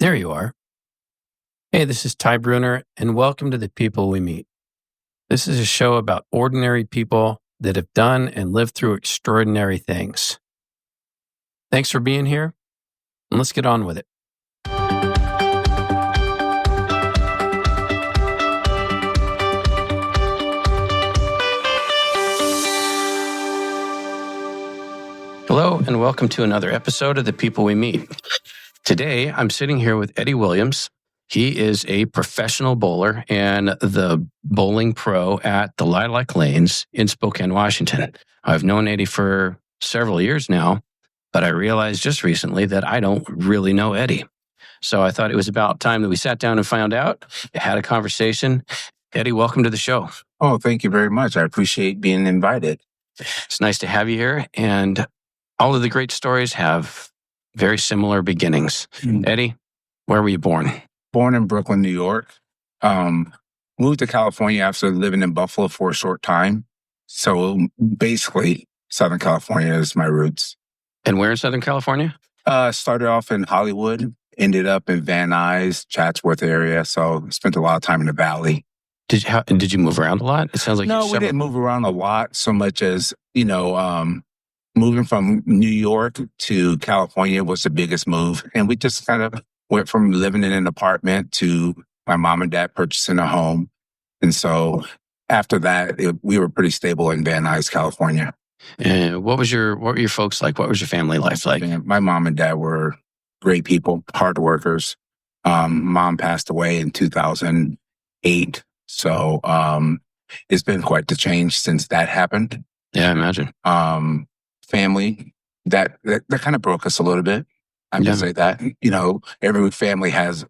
There you are. Hey, this is Ty Bruner, and welcome to The People We Meet. This is a show about ordinary people that have done and lived through extraordinary things. Thanks for being here, and let's get on with it. Hello, and welcome to another episode of The People We Meet. Today, I'm sitting here with Eddie Williams. He is a professional bowler and the bowling pro at the Lilac Lanes in Spokane, Washington. I've known Eddie for several years now, but I realized just recently that I don't really know Eddie. So I thought it was about time that we sat down and found out, had a conversation. Eddie, welcome to the show. Oh, thank you very much. I appreciate being invited. It's nice to have you here. And all of the great stories have very similar beginnings. Eddie, where were you born? Born in Brooklyn, New York. Moved to California after living in Buffalo for a short time. So basically, Southern California is my roots. And where in Southern California? Started off in Hollywood, ended up in Van Nuys, Chatsworth area. So spent a lot of time in the Valley. Did you move around a lot? It sounds like no, we didn't move around a lot so much as, moving from New York to California was the biggest move. And we just kind of went from living in an apartment to my mom and dad purchasing a home. And so after that, we were pretty stable in Van Nuys, California. What were your folks like? What was your family life like? My mom and dad were great people, hard workers. Mom passed away in 2008. So it's been quite the change since that happened. Yeah, I imagine. Family, that kind of broke us a little bit. I'm going to say that. Every family has a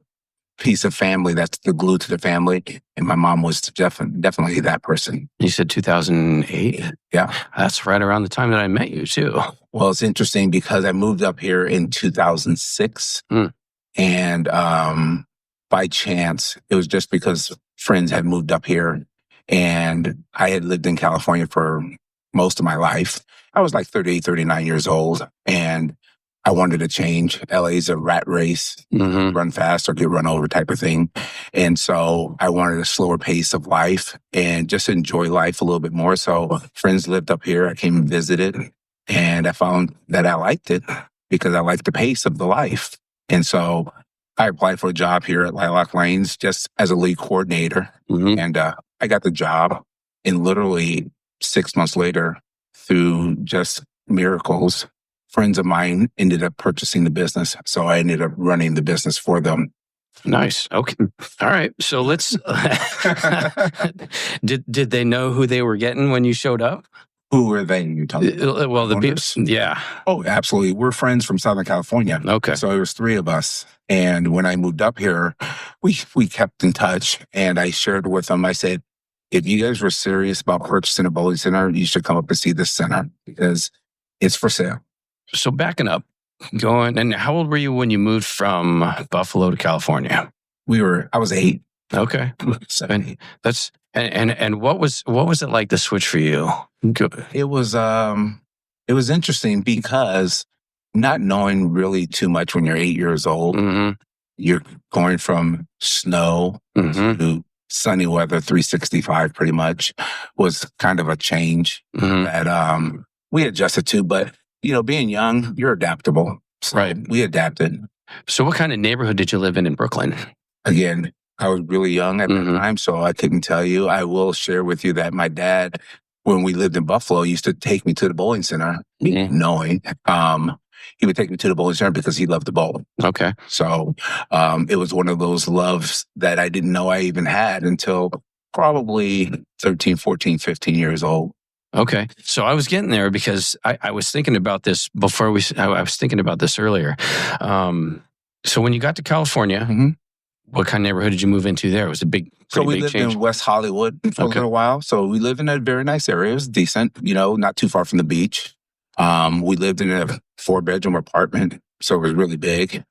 piece of family that's the glue to the family. And my mom was definitely that person. You said 2008? Yeah. That's right around the time that I met you, too. Well, it's interesting because I moved up here in 2006. And by chance, it was just because friends had moved up here. And I had lived in California for most of my life. I was like 38, 39 years old. And I wanted to change. LA's a rat race, run fast or get run over type of thing. And so I wanted a slower pace of life and just enjoy life a little bit more. So friends lived up here. I came and visited and I found that I liked it because I liked the pace of the life. And so I applied for a job here at Lilac Lanes just as a lead coordinator. And I got the job. And literally 6 months later, through just miracles, friends of mine ended up purchasing the business. So I ended up running the business for them. Nice. Okay. All right. So let's... Did they know who they were getting when you showed up? Who were they? You talking about? Well, the people. Yeah. Oh, absolutely. We're friends from Southern California. Okay. So it was three of us. And when I moved up here, we kept in touch. And I shared with them, I said, if you guys were serious about purchasing a bowling center, you should come up and see this center because it's for sale. So backing up, and how old were you when you moved from Buffalo to California? I was 8. Okay. 7, 8. That's and what was it like to switch for you? It was interesting because not knowing really too much when you're 8 years old, you're going from snow to sunny weather, 365 pretty much, was kind of a change that we adjusted to. But, being young, you're adaptable. So right. We adapted. So what kind of neighborhood did you live in Brooklyn? Again, I was really young at the time, so I couldn't tell you. I will share with you that my dad, when we lived in Buffalo, used to take me to the bowling center, knowing. He would take me to the bowling center because he loved to bowl. Okay. So it was one of those loves that I didn't know I even had until probably 13, 14, 15 years old. Okay. So I was getting there because I was thinking about this before I was thinking about this earlier. So when you got to California, what kind of neighborhood did you move into there? It was a big change. So we lived in West Hollywood for a little while. So we lived in a very nice area. It was decent, not too far from the beach. We lived in a 4-bedroom apartment, so it was really big.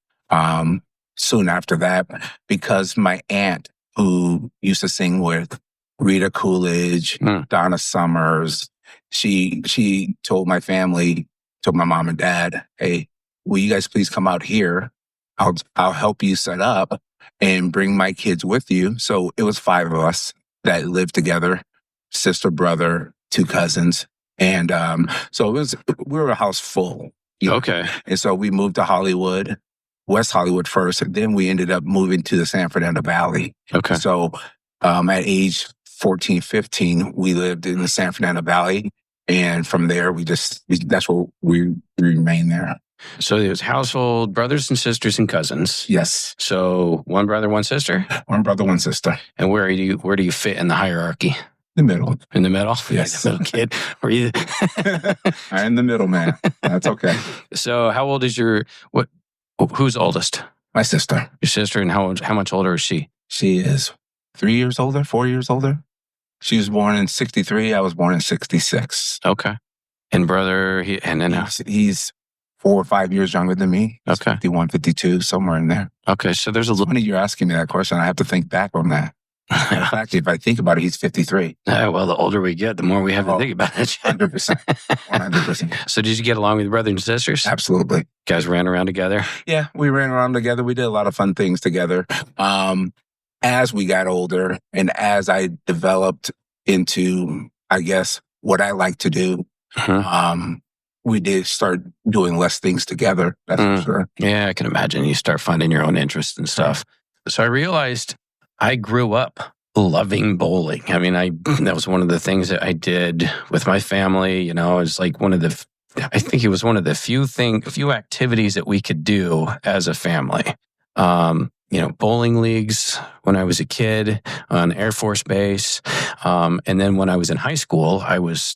Soon after that, because my aunt, who used to sing with Rita Coolidge, Donna Summers, she told my family, told my mom and dad, hey, will you guys please come out here I'll help you set up and bring my kids with you. So it was 5 of us that lived together, sister, brother, 2 cousins. And so we were a house full. Okay. And so we moved to Hollywood, West Hollywood first, and then we ended up moving to the San Fernando Valley. Okay. So at age 14, 15, we lived in the San Fernando Valley. And from there, that's where we remained there. So it was household, brothers and sisters and cousins. Yes. So 1 brother, 1 sister? 1 brother, 1 sister. And where do you fit in the hierarchy? The middle. In the middle? Yes. The middle kid. Were you? I'm in the middle, man. That's okay. So how old is who's oldest? My sister. Your sister, and how much older is she? She is 3 years older, 4 years older. She was born in 1963. I was born in 1966. Okay. And brother, he's 4 or 5 years younger than me. He's okay. 51, 52, somewhere in there. Okay. So there's a little. Funny you're asking me that question. I have to think back on that. In fact, if I think about it, he's 53. Well, the older we get, the more we have to think about it. 100%. 100%. So did you get along with your brothers and sisters? Absolutely. You guys ran around together? Yeah, we ran around together. We did a lot of fun things together. As we got older and as I developed into, I guess, what I like to do, we did start doing less things together. That's for sure. Yeah, I can imagine. You start finding your own interests and stuff. So I realized I grew up loving bowling. I mean, that was one of the things that I did with my family. You know, it's like I think it was one of the few activities that we could do as a family. Bowling leagues when I was a kid on Air Force Base. And then when I was in high school,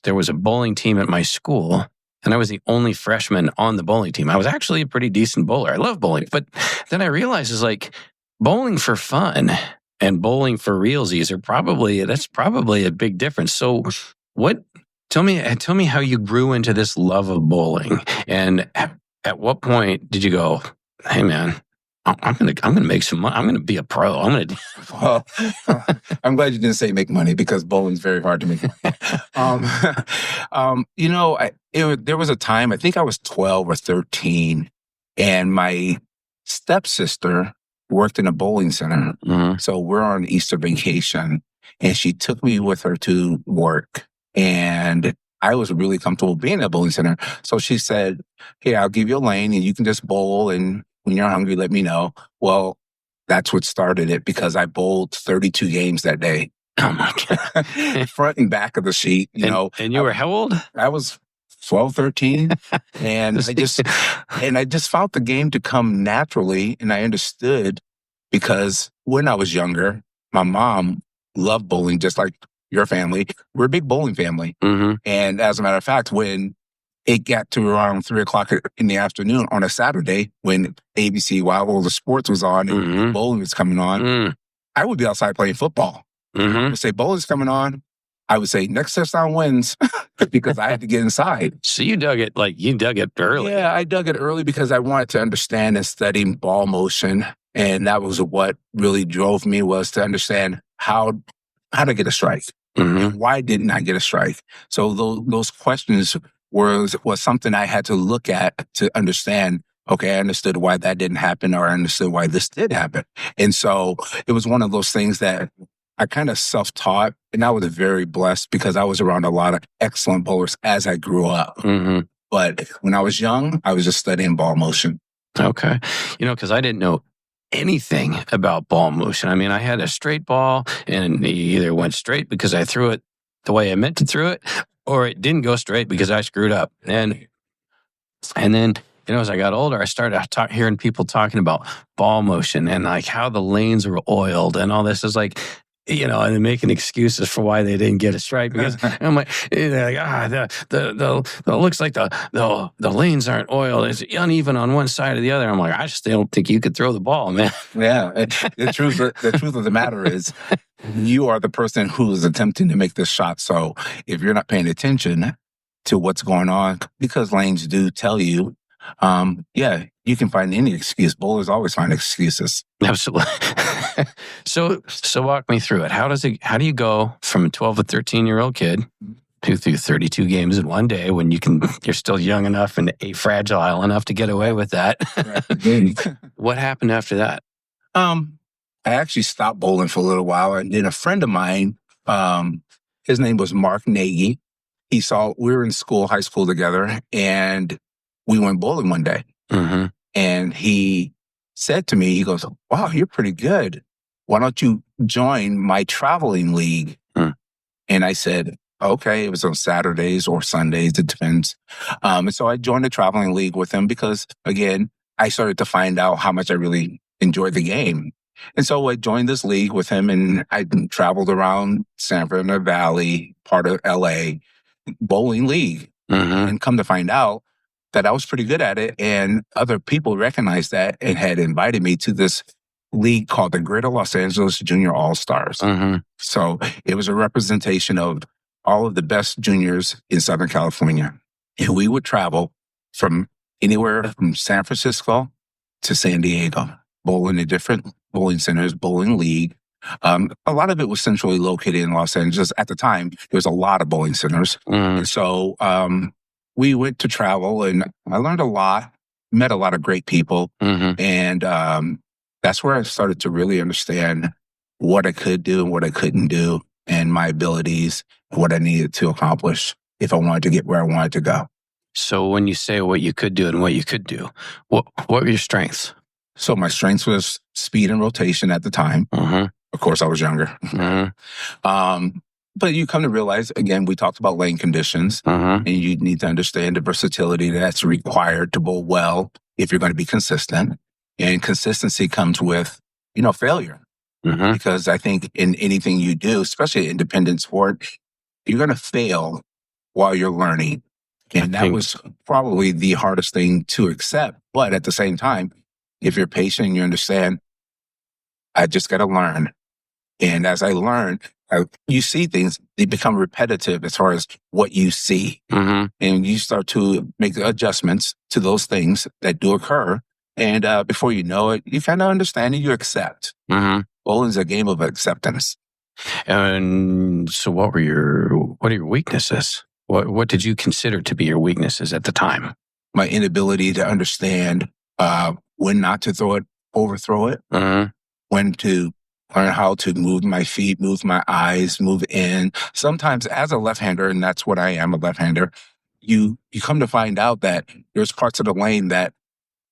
there was a bowling team at my school, and I was the only freshman on the bowling team. I was actually a pretty decent bowler. I love bowling. But then I realized it's like bowling for fun and bowling for realsies that's probably a big difference. So tell me how you grew into this love of bowling, and at what point did you go, hey man, I'm gonna make some money. I'm gonna be a pro. Well, I'm glad you didn't say make money, because bowling's very hard to make money. There was a time, I think I was 12 or 13, and my stepsister worked in a bowling center. Mm-hmm. So we're on Easter vacation, and she took me with her to work, and I was really comfortable being at a bowling center. So she said, hey, I'll give you a lane and you can just bowl, and when you're hungry, let me know. Well, that's what started it, because I bowled 32 games that day. Oh my God. Front and back of the sheet, And you were how old? I was 12, 13. And I just found the game to come naturally. And I understood, because when I was younger, my mom loved bowling, just like your family. We're a big bowling family. Mm-hmm. And as a matter of fact, when it got to around 3:00 in the afternoon on a Saturday, when ABC Wild World of Sports was on and bowling was coming on, I would be outside playing football. Mm-hmm. I would say, bowling's coming on. I would say, next touchdown wins, because I had to get inside. So you dug it early. Yeah, I dug it early because I wanted to understand and study ball motion. And that was what really drove me, was to understand how to get a strike. Mm-hmm. And why didn't I get a strike? So those questions was something I had to look at to understand, okay, I understood why that didn't happen, or I understood why this did happen. And so it was one of those things that I kind of self-taught, and I was very blessed because I was around a lot of excellent bowlers as I grew up. Mm-hmm. But when I was young, I was just studying ball motion. Okay. Because I didn't know anything about ball motion. I mean, I had a straight ball, and it either went straight because I threw it the way I meant to throw it, or it didn't go straight because I screwed up. And then, as I got older, I started hearing people talking about ball motion and like how the lanes were oiled and all this. Is like, and making excuses for why they didn't get a strike, because I'm like, the looks like the lanes aren't oiled. It's uneven on one side or the other. I'm like, I just don't think you could throw the ball, man. Yeah, the truth of the matter is, you are the person who is attempting to make this shot. So if you're not paying attention to what's going on, because lanes do tell you, you can find any excuse. Bowlers always find excuses. Absolutely. So walk me through it. How do you go from a 12 or 13-year-old kid who threw 32 games in one day, when you're still young enough and fragile enough to get away with that? What happened after that? I actually stopped bowling for a little while, and then a friend of mine, his name was Mark Nagy. We were in school, high school together, and we went bowling one day. Mm-hmm. And he said to me, he goes, "Wow, you're pretty good. Why don't you join my traveling league?" And I said, okay. It was on Saturdays or Sundays, it depends. And so I joined the traveling league with him because, again, I started to find out how much I really enjoyed the game. And so I joined this league with him, and I traveled around San Fernando Valley, part of LA, bowling league. Mm-hmm. And come to find out that I was pretty good at it, and other people recognized that and had invited me to this league called the Greater Los Angeles Junior All-Stars. Mm-hmm. So it was a representation of all of the best juniors in Southern California. And we would travel from anywhere from San Francisco to San Diego, bowling in different bowling centers, bowling league. A lot of it was centrally located in Los Angeles. At the time, there was a lot of bowling centers. Mm-hmm. And so we went to travel, and I learned a lot, met a lot of great people. Mm-hmm. And that's where I started to really understand what I could do and what I couldn't do, and my abilities, and what I needed to accomplish if I wanted to get where I wanted to go. So when you say what you could do and what you could do, what were your strengths? So my strengths was speed and rotation at the time. Mm-hmm. Of course, I was younger. Mm-hmm. But you come to realize, again, we talked about lane conditions, Mm-hmm. and you need to understand the versatility that's required to bowl well if you're going to be consistent. And consistency comes with, failure. Mm-hmm. Because I think in anything you do, especially independent sport, you're going to fail while you're learning. And that was probably the hardest thing to accept. But at the same time, if you're patient and you understand, I just got to learn. And as I learn, you see things, they become repetitive as far as what you see. Mm-hmm. And you start to make adjustments to those things that do occur. And before you know it, you kind of understand and you accept. Mm-hmm. Bowling's a game of acceptance. And so what are your weaknesses? What did you consider to be your weaknesses at the time? My inability to understand when not to overthrow it, Mm-hmm. when to learn how to move my feet, move my eyes, move in. Sometimes as a left-hander, and that's what I am, a left-hander, you come to find out that there's parts of the lane that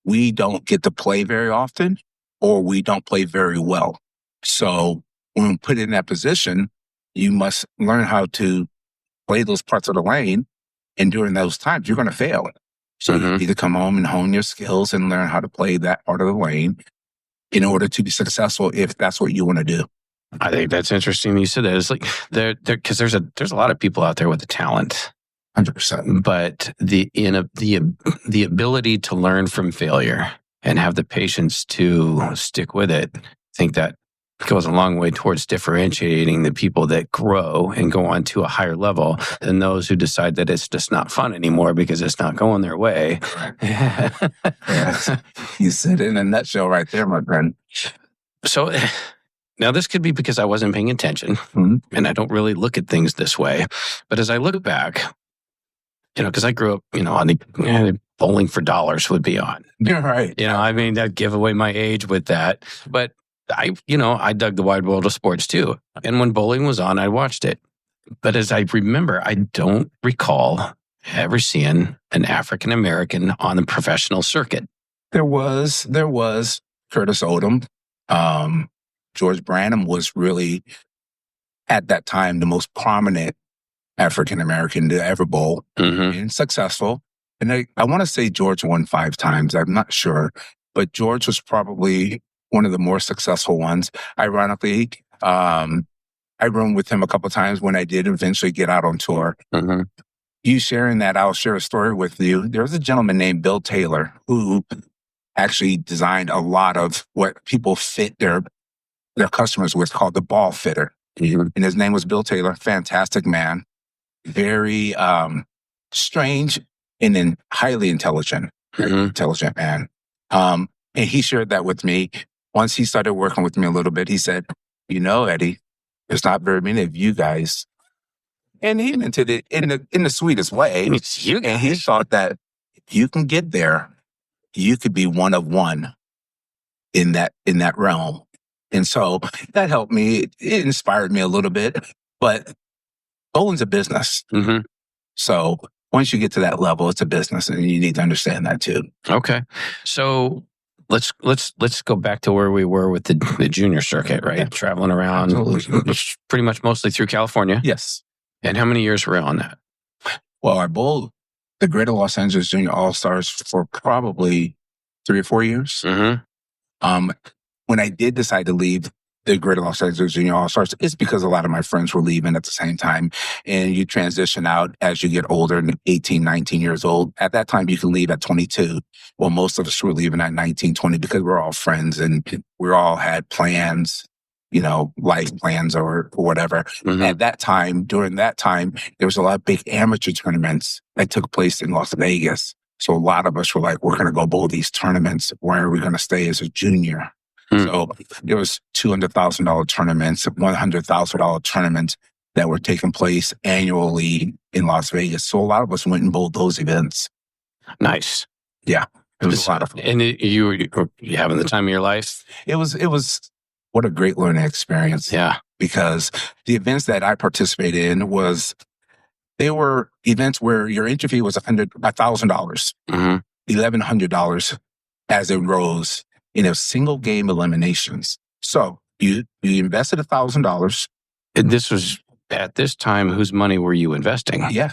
we don't get to play very often, or we don't play very well. So when put in that position, you must learn how to play those parts of the lane. And during those times, you're going to fail. So you need to come home and hone your skills and learn how to play that part of the lane in order to be successful, if that's what you want to do. I think that's interesting. You said that. It's like because there's a lot of people out there with the talent. 100%. But the ability to learn from failure and have the patience to stick with it, I think that goes a long way towards differentiating the people that grow and go on to a higher level than those who decide that it's just not fun anymore because it's not going their way. Yes. You said it in a nutshell right there, my friend. So now this could be because I wasn't paying attention, and I don't really look at things this way. But as I look back, because I grew up, on the bowling for dollars would be on. You're right. I'd give away my age with that. But I dug the wide world of sports too. And when bowling was on, I watched it. But as I remember, I don't recall ever seeing an African American on the professional circuit. There was Curtis Odom. George Branham was really, at that time, the most prominent African American to ever bowl, and successful. And I want to say George won 5 times. I'm not sure, but George was probably one of the more successful ones. Ironically, I roomed with him a couple of times when I did eventually get out on tour. You sharing that, I'll share a story with you. There was a gentleman named Bill Taylor who actually designed a lot of what people fit their customers with, called the ball fitter. And his name was Bill Taylor. Fantastic man. Very strange and then highly intelligent. Intelligent man. And he shared that with me. Once he started working with me a little bit, he said, Eddie, there's not very many of you guys. And he meant it in the sweetest way. And he thought that if you can get there, you could be one of one. in that realm. And so that helped me. It inspired me a little bit, but bowling's a business. Mm-hmm. So once you get to that level, it's a business, and you need to understand that too. Okay. So let's go back to where we were with the junior circuit, right? Yeah. Traveling around pretty much mostly through California. Yes. And how many years were you on that? Well, I bowled the Greater Los Angeles Junior All-Stars for probably 3 or 4 years. Mm-hmm. When I did decide to leave the Greater Los Angeles Junior All-Stars, it's because a lot of my friends were leaving at the same time. And you transition out as you get older, 18, 19 years old. At that time, you can leave at 22. Well, most of us were leaving at 19, 20 because we're all friends and we all had plans, life plans or whatever. Mm-hmm. At that time, during that time, there was a lot of big amateur tournaments that took place in Las Vegas. So a lot of us were like, we're going to go bowl these tournaments. Where are we going to stay as a junior? So there was $200,000 tournaments, $100,000 tournaments that were taking place annually in Las Vegas. So a lot of us went and bowled those events. Nice. Yeah. It was a lot of fun. And you were having the time of your life? It was what a great learning experience. Yeah. Because the events that I participated in they were events where your entry fee was $1,000, mm-hmm. $1,100 as it rose. Single game eliminations. So you invested $1,000. This was at this time. Whose money were you investing? Yeah.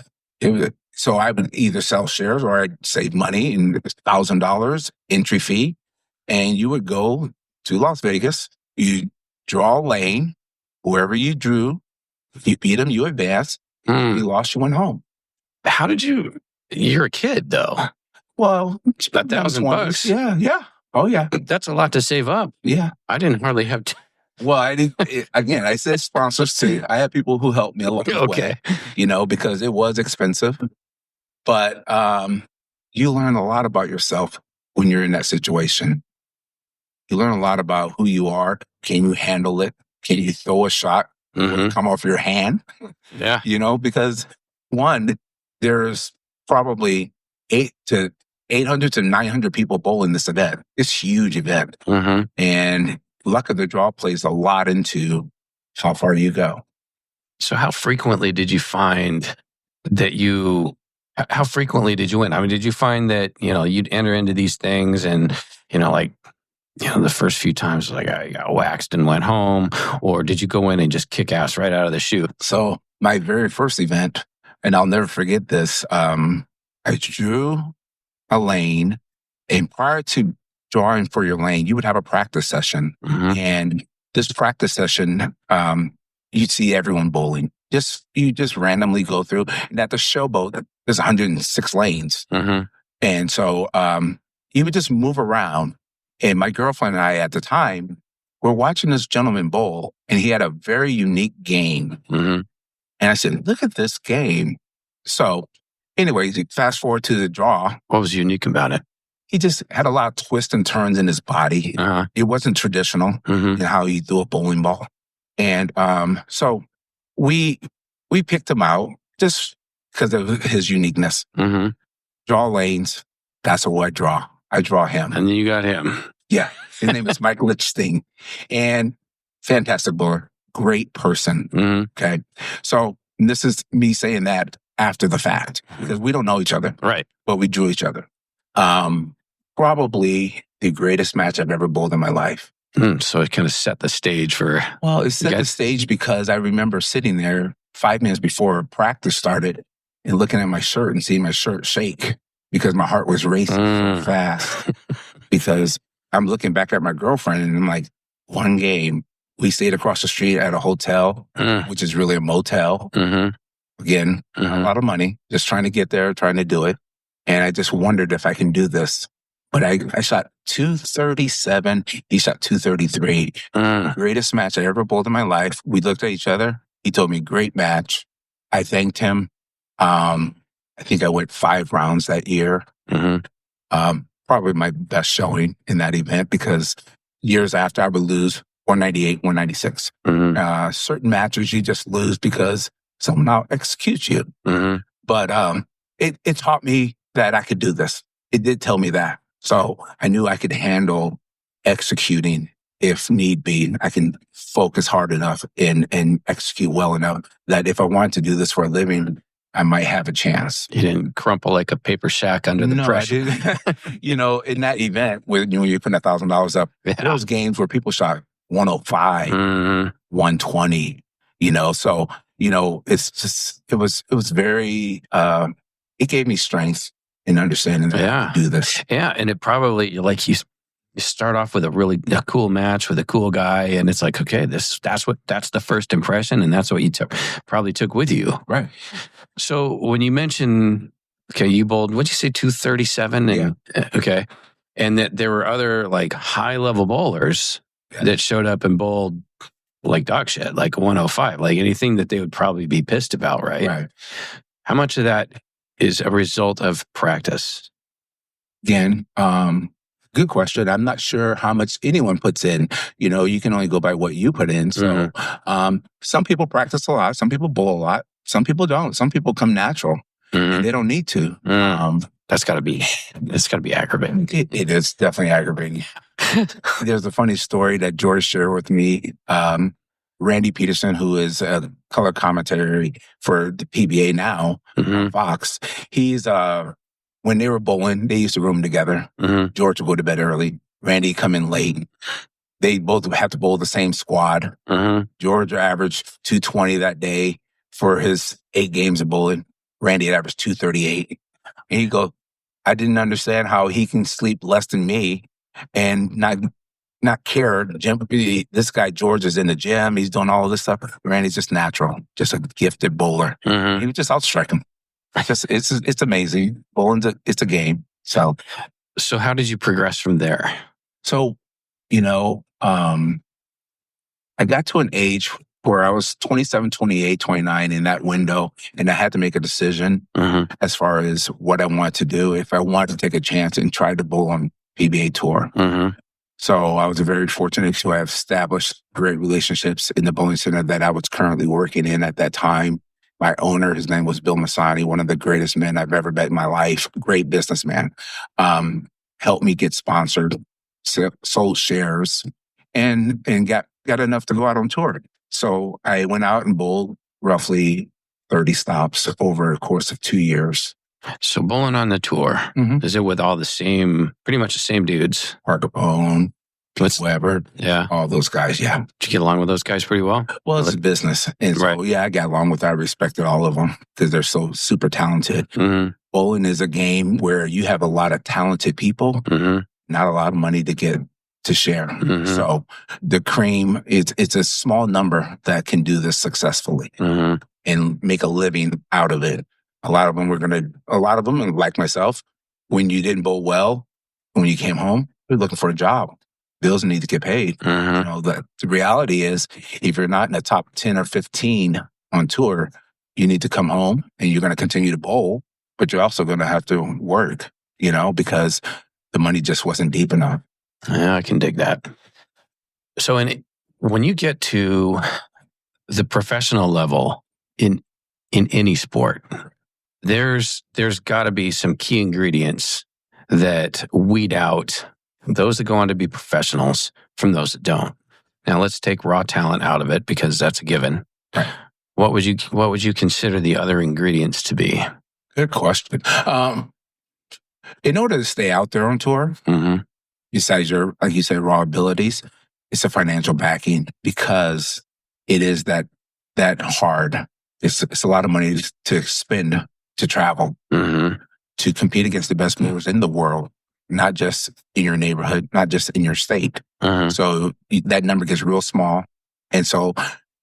So I would either sell shares or I'd save money in $1,000 entry fee. And you would go to Las Vegas. You draw a lane. Whoever you drew, if you beat them, you advance. If you lost, you went home. How did you're a kid though. Well, $1,000. Yeah. Oh, yeah. That's a lot to save up. Yeah. I didn't hardly have Well, I didn't. Again, I said sponsors too. I had people who helped me along the way, because it was expensive. But you learn a lot about yourself when you're in that situation. You learn a lot about who you are. Can you handle it? Can you throw a shot? Mm-hmm. Come off your hand? Yeah. Because there's probably 800 to 900 people bowling this event. It's a huge event. Mm-hmm. And luck of the draw plays a lot into how far you go. So how frequently did you find that how frequently did you win? I mean, did you find that, you'd enter into these things and, the first few times I got waxed and went home, or did you go in and just kick ass right out of the chute? So my very first event, and I'll never forget this, I drew a lane, and prior to drawing for your lane, you would have a practice session. Mm-hmm. And this practice session, you'd see everyone bowling. You just randomly go through. And at the showboat, there's 106 lanes. Mm-hmm. And so you would just move around. And my girlfriend and I at the time were watching this gentleman bowl, and he had a very unique game. Mm-hmm. And I said, look at this game. So anyways, fast forward to the draw. What was unique about it? He just had a lot of twists and turns in his body. Uh-huh. It wasn't traditional in how he threw a bowling ball. And so we picked him out just because of his uniqueness. Mm-hmm. Draw lanes. That's who I draw. I draw him. And then you got him. Yeah. His name is Mike Lichting. And fantastic bowler. Great person. Mm-hmm. Okay. So this is me saying that after the fact, because we don't know each other. Right. But we drew each other. Probably the greatest match I've ever bowled in my life. So it kind of set the stage for... Well, it set the stage because I remember sitting there 5 minutes before practice started and looking at my shirt and seeing my shirt shake because my heart was racing so fast. Because I'm looking back at my girlfriend and I'm like, one game, we stayed across the street at a hotel, which is really a motel. Mm-hmm. Again, a lot of money, just trying to get there, trying to do it. And I just wondered if I can do this. But I shot 237. He shot 233. Greatest match I ever bowled in my life. We looked at each other. He told me, great match. I thanked him. I think I went 5 rounds that year. Probably my best showing in that event because years after I would lose 198, 196. Certain matches you just lose because someone out executes you. But it taught me that I could do this. It did tell me that. So I knew I could handle executing if need be. I can focus hard enough and execute well enough that if I want to do this for a living, I might have a chance. You didn't crumple like a paper shack under the pressure. I didn't. In that event, when you're putting $1,000 up, there was games where people shot 105, 120, so, it's just, it was very, it gave me strength in understanding that I could do this. Yeah. And it probably, like you start off with a cool match with a cool guy, and it's like, okay, that's the first impression, and that's what you probably took with you. Right. So when you mentioned, okay, you bowled, what'd you say, 237? And, okay. And that there were other like high level bowlers that showed up and bowled like dog shit, like 105, like anything that they would probably be pissed about, right? Right. How much of that is a result of practice? Again, good question. I'm not sure how much anyone puts in. You can only go by what you put in. So some people practice a lot. Some people bowl a lot. Some people don't. Some people come natural. And they don't need to. That's got to be aggravating. It is definitely aggravating. There's a funny story that George shared with me. Randy Peterson, who is a color commentary for the PBA now, on Fox, he's when they were bowling, they used to room together. George would go to bed early. Randy come in late. They both have to bowl the same squad. George averaged 220 that day for his 8 games of bowling. Randy had averaged 238. And he goes, I didn't understand how he can sleep less than me and not care. This guy, George, is in the gym. He's doing all of this stuff. Randy's just natural, just a gifted bowler. He would just outstrike him. It's amazing. Bowling's it's a game. So how did you progress from there? So, I got to an age where I was 27, 28, 29 in that window, and I had to make a decision as far as what I wanted to do, if I wanted to take a chance and try to bowl on PBA tour. So I was very fortunate to have established great relationships in the bowling center that I was currently working in at that time. My owner, his name was Bill Masani, one of the greatest men I've ever met in my life, great businessman, helped me get sponsored, sold shares, and got enough to go out on tour. So I went out and bowled roughly 30 stops over a course of 2 years. So bowling on the tour, is it with pretty much the same dudes? Parker Bone, Weber, all those guys, Did you get along with those guys pretty well? Well, it's a business. And so, I got along with them. I respected all of them because they're so super talented. Bowling is a game where you have a lot of talented people, not a lot of money to get to share. So the cream, it's a small number that can do this successfully and make a living out of it. A lot of them, and like myself, when you didn't bowl well, when you came home, you're looking for a job. Bills need to get paid. The reality is, if you're not in the top 10 or 15 on tour, you need to come home and you're going to continue to bowl, but you're also going to have to work, because the money just wasn't deep enough. Yeah, I can dig that. So when you get to the professional level in any sport, there's got to be some key ingredients that weed out those that go on to be professionals from those that don't. Now let's take raw talent out of it because that's a given. Right. What would you consider the other ingredients to be? Good question. In order to stay out there on tour, besides your, like you said, raw abilities, it's a financial backing because it is that hard. It's a lot of money to spend to travel, to compete against the best movers in the world, not just in your neighborhood, not just in your state. So that number gets real small. And so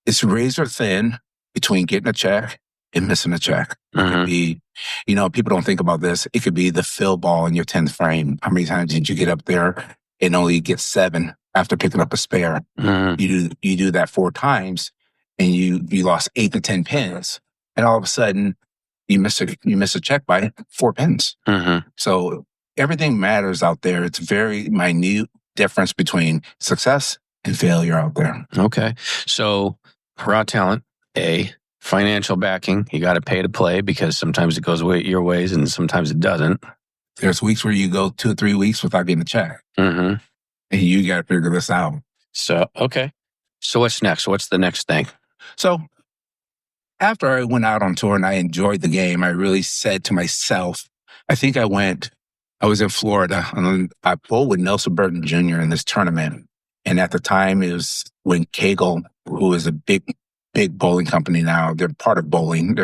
it's razor thin between getting a check and missing a check. It could be, people don't think about this. It could be the fill ball in your 10th frame. How many times did you get up there and only get 7 after picking up a spare? You do that 4 times and you lost 8 to 10 pins. And all of a sudden you miss a check by 4 pins. So everything matters out there. It's very minute difference between success and failure out there. Okay. So raw talent, financial backing. You got to pay to play because sometimes it goes your ways and sometimes it doesn't. There's weeks where you go 2 or 3 weeks without getting a check. and you got to figure this out. So, okay. So what's next? What's the next thing? So after I went out on tour and I enjoyed the game, I really said to myself, I was in Florida and I bowled with Nelson Burton Jr. in this tournament. And at the time it was when Kegel, who is a big bowling company now, they're part of bowling.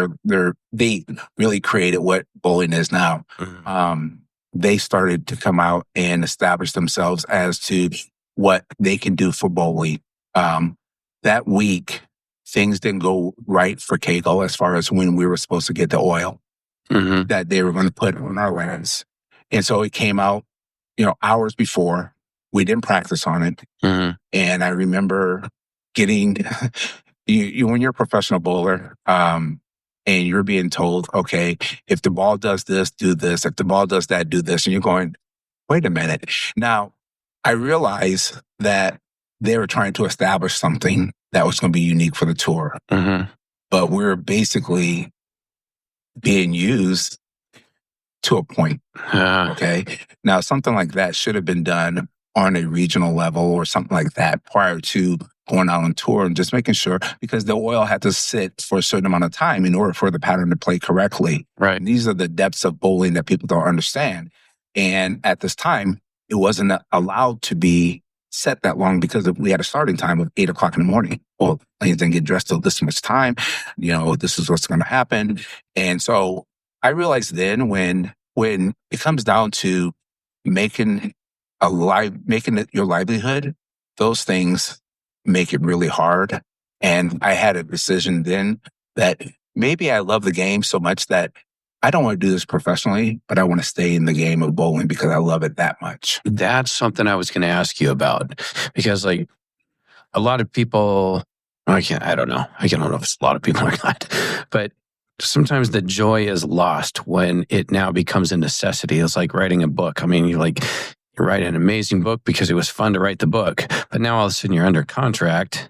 They really created what bowling is now. Mm-hmm. They started to come out and establish themselves as to what they can do for bowling. That week, things didn't go right for Kegel as far as when we were supposed to get the oil that they were going to put on our lands. And so it came out, hours before. We didn't practice on it. Mm-hmm. And I remember getting, when you're a professional bowler, and you're being told, okay, if the ball does this, do this. If the ball does that, do this. And you're going, wait a minute. Now, I realize that they were trying to establish something that was going to be unique for the tour. Mm-hmm. But we're basically being used to a point. Okay. Now, something like that should have been done on a regional level or something like that prior to going out on tour and just making sure, because the oil had to sit for a certain amount of time in order for the pattern to play correctly. Right. And these are the depths of bowling that people don't understand. And at this time, it wasn't allowed to be set that long because we had a starting time of 8 o'clock in the morning. Well, lanes didn't get dressed till this much time. This is what's going to happen. And so I realized then when it comes down to making it your livelihood, those things make it really hard. And I had a decision then that maybe I love the game so much that I don't want to do this professionally, but I want to stay in the game of bowling because I love it that much. That's something I was going to ask you about, because a lot of people, I don't know if it's a lot of people or not, but sometimes the joy is lost when it now becomes a necessity. It's like writing a book. I mean, you write an amazing book because it was fun to write the book, but now all of a sudden you're under contract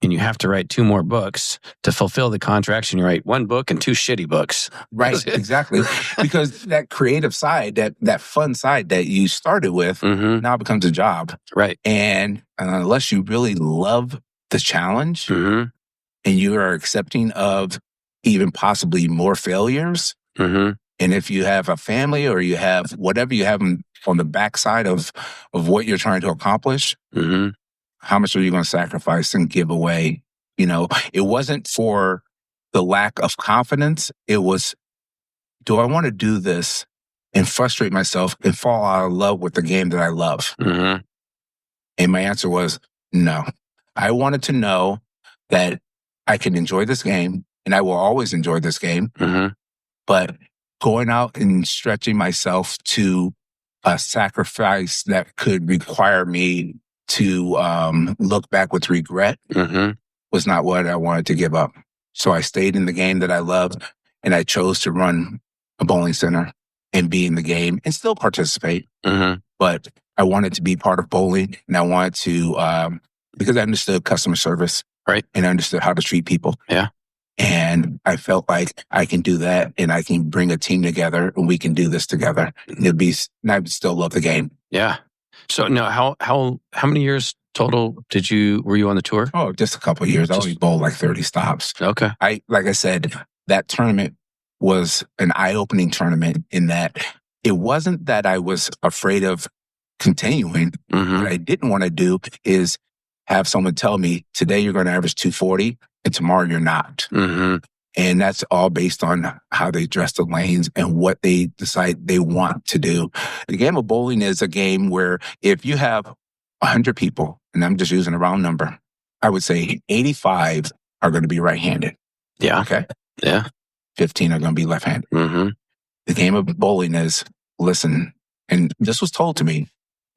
and you have to write 2 more books to fulfill the contracts, and you write 1 book and 2 shitty books. Right, exactly. Because that creative side, that fun side that you started with now becomes a job. Right. And unless you really love the challenge and you are accepting of even possibly more failures, and if you have a family or you have whatever you have on the backside of what you're trying to accomplish, how much are you going to sacrifice and give away? It wasn't for the lack of confidence. It was, do I want to do this and frustrate myself and fall out of love with the game that I love? And my answer was no. I wanted to know that I can enjoy this game and I will always enjoy this game. But going out and stretching myself to a sacrifice that could require me to look back with regret was not what I wanted to give up. So I stayed in the game that I loved, and I chose to run a bowling center and be in the game and still participate. But I wanted to be part of bowling, and I wanted to, because I understood customer service, right, and I understood how to treat people. Yeah. And I felt like I can do that, and I can bring a team together, and we can do this together. And I would still love the game. Yeah. So now, how many years total were you on the tour? Oh, just a couple of years. I only bowled like 30 stops. Okay. Like I said, that tournament was an eye-opening tournament in that it wasn't that I was afraid of continuing. What I didn't want to do is have someone tell me, today you're going to average 240 and tomorrow you're not. And that's all based on how they dress the lanes and what they decide they want to do. The game of bowling is a game where if you have 100 people, and I'm just using a round number, I would say 85 are going to be right-handed. Yeah. Okay. Yeah. 15 are going to be left-handed. The game of bowling is, listen, and this was told to me,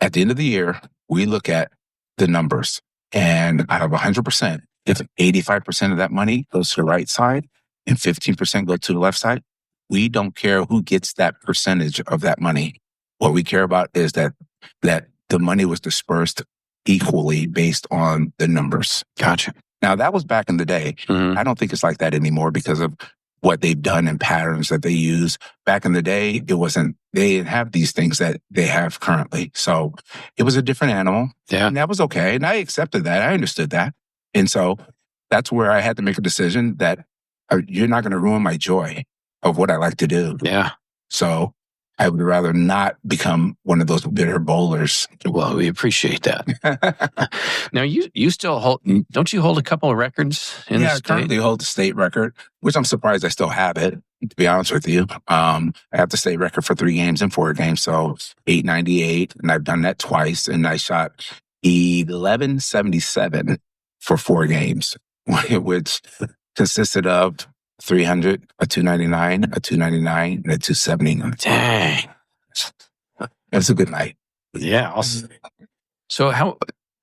at the end of the year, we look at the numbers. And out of 100%, if 85% of that money goes to the right side and 15% go to the left side, we don't care who gets that percentage of that money. What we care about is that the money was dispersed equally based on the numbers. Gotcha. Now, that was back in the day. I don't think it's like that anymore because of what they've done and patterns that they use. Back in the day, they didn't have these things that they have currently. So it was a different animal. Yeah. And that was okay. And I accepted that. I understood that. And so that's where I had to make a decision that you're not going to ruin my joy of what I like to do. Yeah. So I would rather not become one of those bitter bowlers. Well, we appreciate that. Now, you still don't you hold a couple of records in the state? I currently hold the state record, which I'm surprised I still have it, to be honest with you. I have the state record for 3 games and 4 games, so 898, and I've done that twice, and I shot 1177 for 4 games, which consisted of 300, a 299, a 299, and a 279. Dang. That's a good night. Yeah. So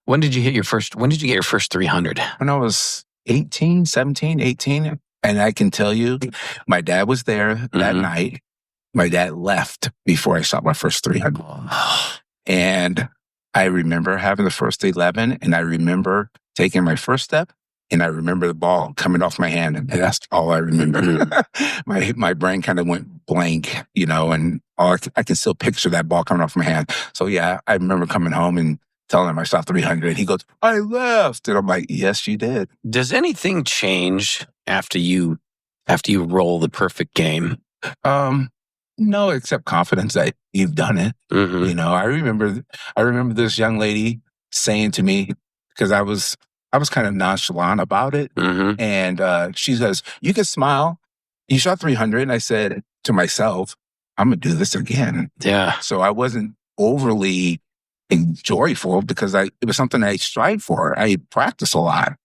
when did you get your first 300? When I was 18, 17, 18. And I can tell you, my dad was there that night. My dad left before I shot my first 300. And I remember having the first 11, and I remember taking my first step. And I remember the ball coming off my hand, and that's all I remember. My brain kind of went blank, and I can still picture that ball coming off my hand. So yeah, I remember coming home and telling him I shot 300. He goes, "I left," and I'm like, "Yes, you did." Does anything change after you roll the perfect game? No, except confidence that you've done it. I remember this young lady saying to me, because I was kind of nonchalant about it. And she says, "You can smile. You shot 300. And I said to myself, I'm going to do this again. Yeah. So I wasn't overly joyful because it was something I strived for. I practiced a lot.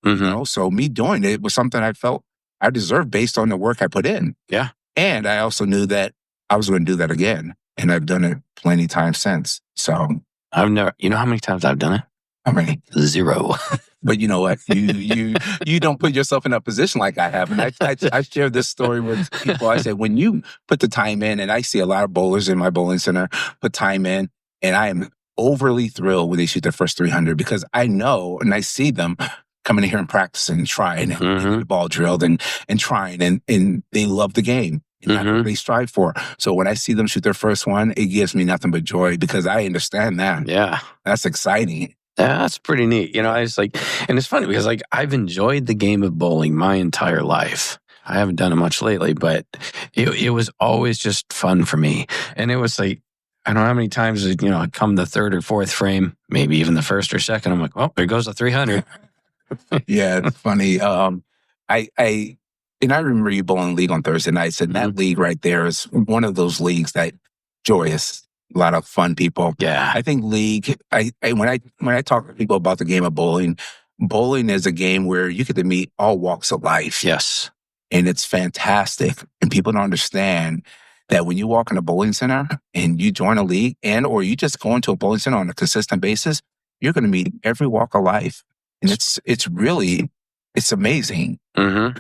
So me doing it was something I felt I deserved based on the work I put in. Yeah. And I also knew that I was going to do that again. And I've done it plenty of times since. So I've never, how many times I've done it? How many? 0. But you know what? You don't put yourself in a position like I have. And I share this story with people. I said, when you put the time in, and I see a lot of bowlers in my bowling center put time in, and I am overly thrilled when they shoot their first 300 because I know and I see them coming in here and practicing and trying and getting the ball drilled and trying and they love the game. And that's what they strive for. So when I see them shoot their first one, it gives me nothing but joy because I understand that. Yeah. That's exciting. Yeah, that's pretty neat. I was like, and it's funny because I've enjoyed the game of bowling my entire life. I haven't done it much lately, but it was always just fun for me. And it was like, I don't know how many times, I come the third or fourth frame, maybe even the first or second. I'm like, well, there goes the 300. Yeah, it's funny. I remember you bowling league on Thursday nights, and that league right there is one of those leagues that joyous. A lot of fun people. Yeah. I think league, when I talk to people about the game of bowling is a game where you get to meet all walks of life. Yes. And it's fantastic. And people don't understand that when you walk in a bowling center and you join a league or you just go into a bowling center on a consistent basis, you're going to meet every walk of life. And it's amazing. I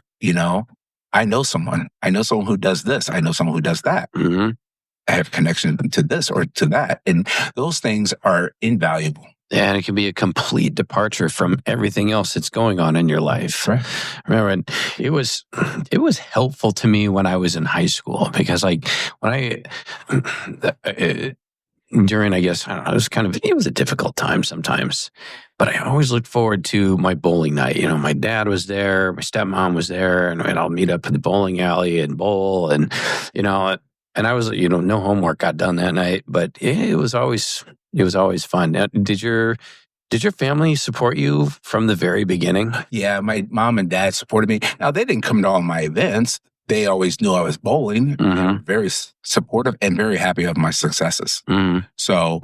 know someone who does this. I know someone who does that. I have connection to this or to that. And those things are invaluable. Yeah, and it can be a complete departure from everything else that's going on in your life. Right. Remember, it was helpful to me when I was in high school because during, I guess, I don't know, it was a difficult time sometimes, but I always looked forward to my bowling night. My dad was there, my stepmom was there, and I'll meet up at the bowling alley and bowl. And, and I was, no homework got done that night, but it was always fun. Now, did your family support you from the very beginning? Yeah, my mom and dad supported me. Now, they didn't come to all my events. They always knew I was bowling. They were very supportive and very happy of my successes. So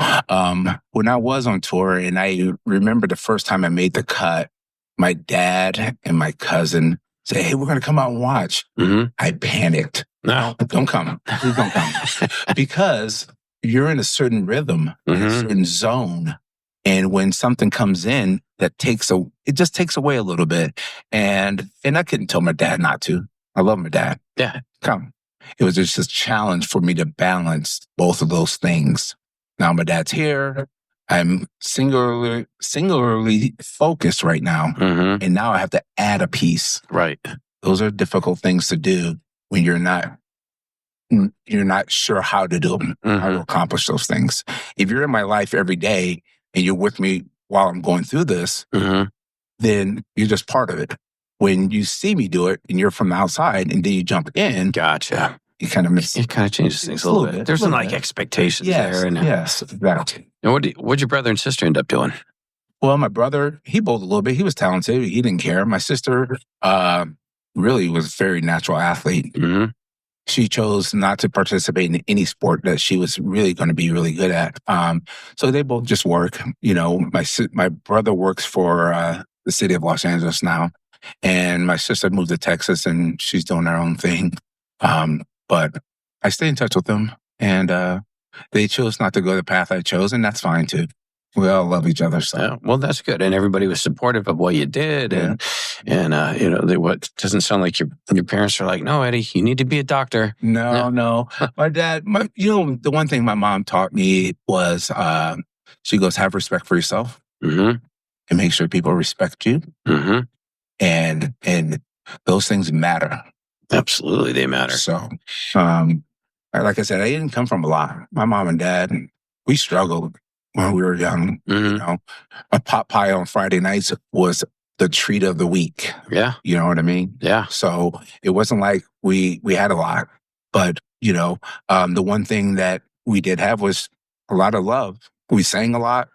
when I was on tour, and I remember the first time I made the cut, my dad and my cousin said, "Hey, we're going to come out and watch." I panicked. No, don't come. Please don't come. Because you're in a certain rhythm, in a certain zone. And when something comes in it just takes away a little bit. And I couldn't tell my dad not to. I love my dad. Yeah. Come. It was just a challenge for me to balance both of those things. Now my dad's here. I'm singularly focused right now. And now I have to add a piece. Right. Those are difficult things to do. when you're not sure how to do them, how to accomplish those things. If you're in my life every day and you're with me while I'm going through this, then you're just part of it. When you see me do it and you're from the outside and then you jump in, gotcha. You kind of miss. It kind of changes things a little bit. There's some like expectations there. And, yes, exactly. And what'd your brother and sister end up doing? Well, my brother, he bowled a little bit. He was talented. He didn't care. My sister really was a very natural athlete. She chose not to participate in any sport that she was really going to be really good at. So they both just work. You know, my brother works for the city of Los Angeles now, and my sister moved to Texas, and she's doing her own thing. But I stay in touch with them, and they chose not to go the path I chose, and that's fine too. We all love each other. So. Yeah, well, that's good. And everybody was supportive of what you did. And you know, what doesn't sound like your parents are like, no, Eddie, you need to be a doctor. No. My dad, the one thing my mom taught me was, she goes, have respect for yourself and make sure people respect you. And those things matter. Absolutely, they matter. So, like I said, I didn't come from a lot. My mom and dad, we struggled when we were young. You know, a pot pie on Friday nights was the treat of the week. Yeah. You know what I mean? Yeah. So it wasn't like we had a lot, but you know, the one thing that we did have was a lot of love. We sang a lot.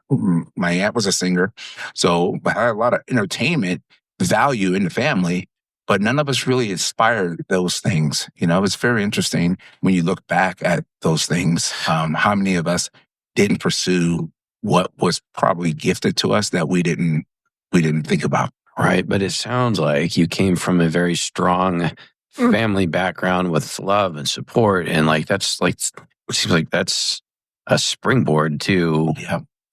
My aunt was a singer. So I had a lot of entertainment value in the family, but none of us really inspired those things. You know, it's very interesting when you look back at those things, how many of us didn't pursue what was probably gifted to us that we didn't think about. Right. But it sounds like you came from a very strong family background with love and support. And like, that's like, it seems like that's a springboard to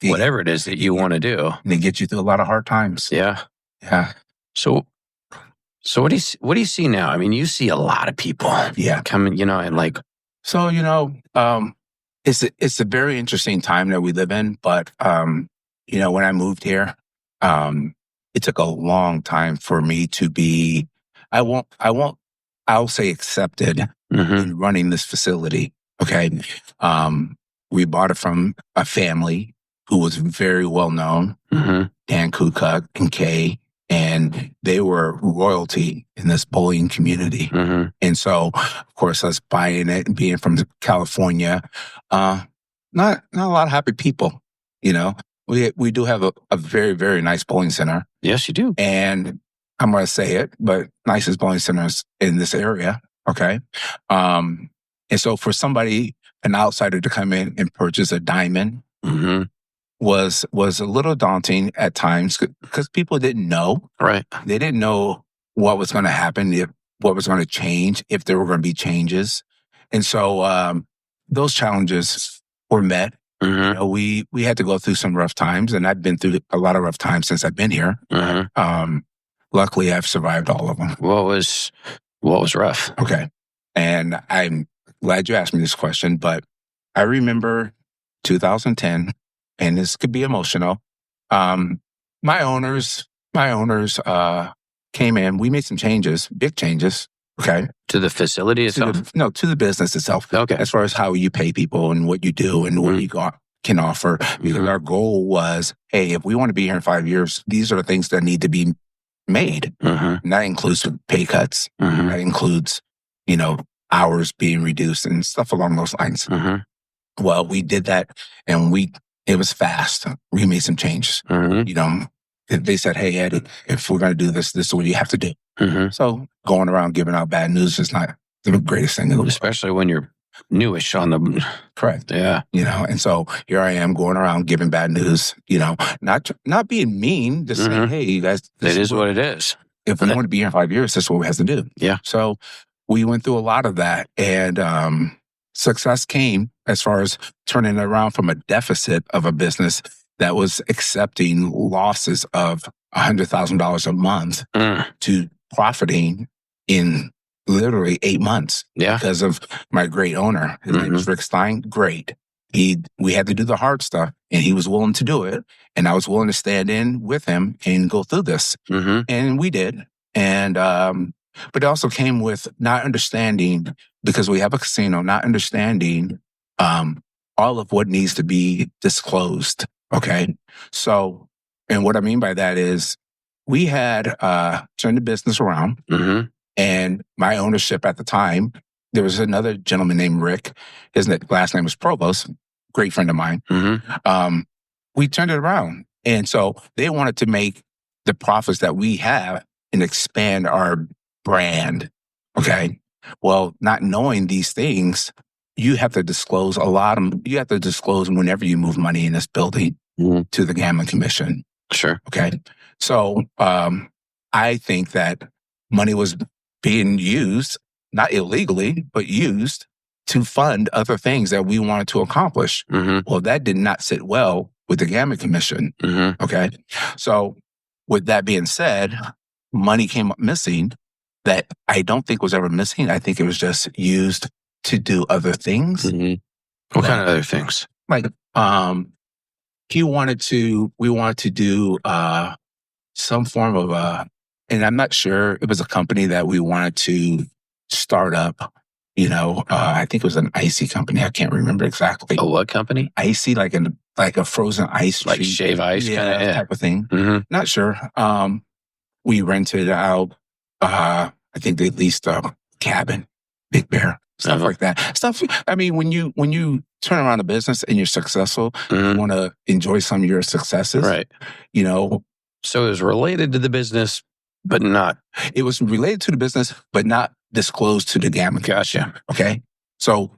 whatever it is that you want to do. And they get you through a lot of hard times. Yeah. Yeah. So what do you see now? I mean, you see a lot of people coming, you know, and like, so, you know, it's a very interesting time that we live in, but, you know, when I moved here, it took a long time for me to be, I'll say accepted in running this facility. Okay. We bought it from a family who was very well known, Dan Kukuk and Kay, and they were royalty in this bowling community. And so, of course, us buying it and being from California, not a lot of happy people, you know. We do have a very, very nice bowling center. Yes, you do. And I'm going to say it, but nicest bowling centers in this area. Okay. And so for somebody, an outsider to come in and purchase a diamond was a little daunting at times because people didn't know. Right. They didn't know what was going to happen, what was going to change, if there were going to be changes. And so those challenges were met. You know, we had to go through some rough times, and I've been through a lot of rough times since I've been here. Luckily, I've survived all of them. What was rough? Okay. And I'm glad you asked me this question, but I remember 2010, and this could be emotional. My owners came in. We made some changes, big changes. Okay. To the facility itself? To the business itself. Okay. As far as how you pay people and what you do and what you can offer. Because our goal was, hey, if we want to be here in 5 years, these are the things that need to be made. And that includes pay cuts. That includes, you know, hours being reduced and stuff along those lines. Well, we did that, and it was fast. We made some changes. You know, they said, hey, Eddie, if we're going to do this, this is what you have to do. So going around giving out bad news is not the greatest thing in the world. Especially when you're newish on the... Correct. Yeah. You know, and so here I am going around giving bad news, you know, not being mean, just saying, hey, you guys... It is what it is. If we want to be here in 5 years, this is what we have to do. Yeah. So we went through a lot of that, and success came as far as turning it around from a deficit of a business that was accepting losses of $100,000 a month to profiting in literally 8 months. Yeah. Because of my great owner. His name is Rick Stein. Great. We had to do the hard stuff, and he was willing to do it. And I was willing to stand in with him and go through this. And we did. And But it also came with not understanding, because we have a casino, not understanding all of what needs to be disclosed. Okay. So, and what I mean by that is we had turned the business around, and my ownership at the time, there was another gentleman named Rick. His last name was Provost, great friend of mine. We turned it around. And so they wanted to make the profits that we have and expand our brand. Okay. Well, not knowing these things, you have to disclose you have to disclose whenever you move money in this building to the Gambling Commission. Sure. Okay. So I think that money was being used, not illegally, but used to fund other things that we wanted to accomplish. Well, that did not sit well with the Gambling Commission. Okay. So with that being said, money came up missing that I don't think was ever missing. I think it was just used to do other things. What kind of other things? Like, we wanted to do some form of and I'm not sure, it was a company that we wanted to start up. I think it was an icy company. I can't remember exactly. A what company? Icy, like a frozen ice, like shave ice, type of thing. Not sure. We rented out. I think they leased a cabin, Big Bear, stuff like that. Stuff. I mean, when you turn around a business and you're successful, you want to enjoy some of your successes, right? So it was related to the business, but not. It was related to the business, but not disclosed to the Gambling. Gotcha. Okay. So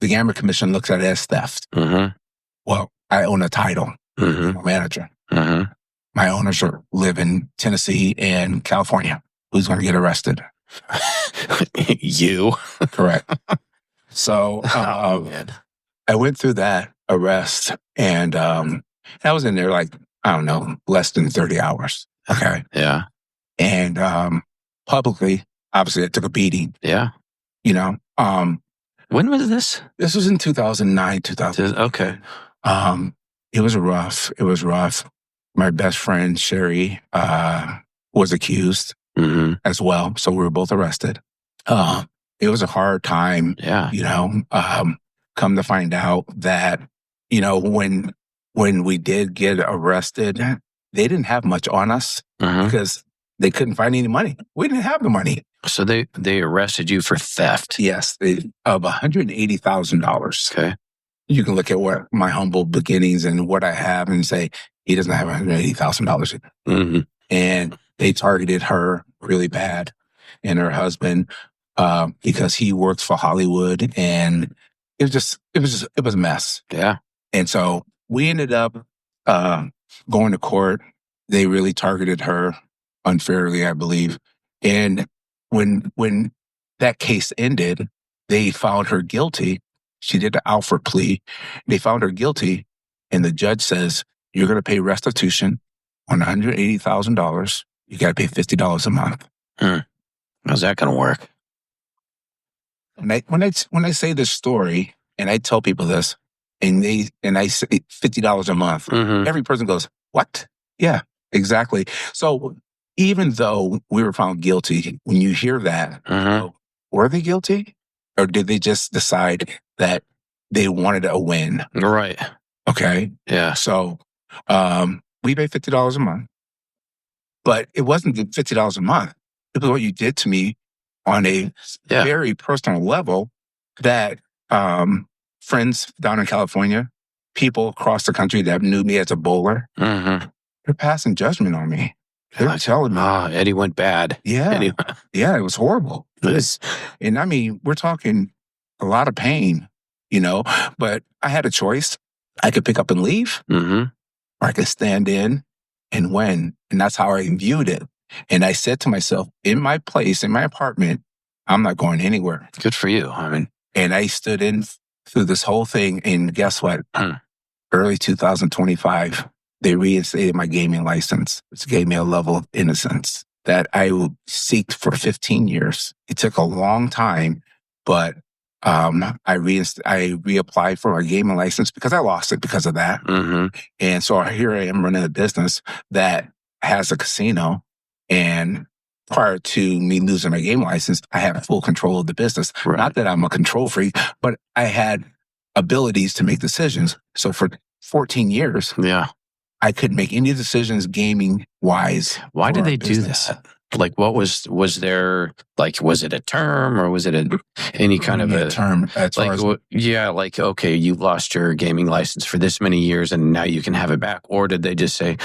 the Gambling Commission looks at it as theft. Well, I own a title. I'm a manager. My owners live in Tennessee and California. Who's going to get arrested? You. Correct. So I went through that arrest, and I was in there like, I don't know, less than 30 hours. Okay. Yeah. And publicly, obviously, I took a beating. Yeah. When was this? This was in 2009, 2000. Okay. It was rough. It was rough. My best friend, Sherry, was accused as well. So we were both arrested. It was a hard time. Yeah. Come to find out that, when we did get arrested, they didn't have much on us because they couldn't find any money. We didn't have the money. So they arrested you for theft? Yes, of $180,000. Okay. You can look at what my humble beginnings and what I have and say, he doesn't have $180,000. And they targeted her really bad and her husband because he works for Hollywood, and it was a mess. Yeah. And so we ended up going to court. They really targeted her unfairly, I believe. And when that case ended, they found her guilty. She did an Alford plea. They found her guilty, and the judge says, you're going to pay restitution on $180,000. You got to pay $50 a month. How's that going to work? When I say this story, and I tell people this, and I say $50 a month, every person goes, what? Yeah, exactly. So even though we were found guilty, when you hear that, were they guilty? Or did they just decide that they wanted a win? Right. Okay. Yeah. So we paid $50 a month. But it wasn't the $50 a month. It was what you did to me on a very personal level that friends down in California, people across the country that knew me as a bowler, they're passing judgment on me. They're telling me. Eddie went bad. Yeah. Yeah, it was horrible. And I mean, we're talking a lot of pain, but I had a choice. I could pick up and leave, or I could stand in and win. And that's how I viewed it. And I said to myself, in my place, in my apartment, I'm not going anywhere. Good for you. I mean, and I stood in through this whole thing. And guess what? Early 2025, they reinstated my gaming license, which gave me a level of innocence that I seeked for 15 years. It took a long time, but I reapplied for my gaming license because I lost it because of that. And so here I am running a business that has a casino, and prior to me losing my gaming license, I had full control of the business. Right. Not that I'm a control freak, but I had abilities to make decisions. So for 14 years, I couldn't make any decisions gaming wise. Why did they do that? Like, what was there, like, was it a term or was it any kind of a term? Like, okay, you lost your gaming license for this many years and now you can have it back. Or did they just say,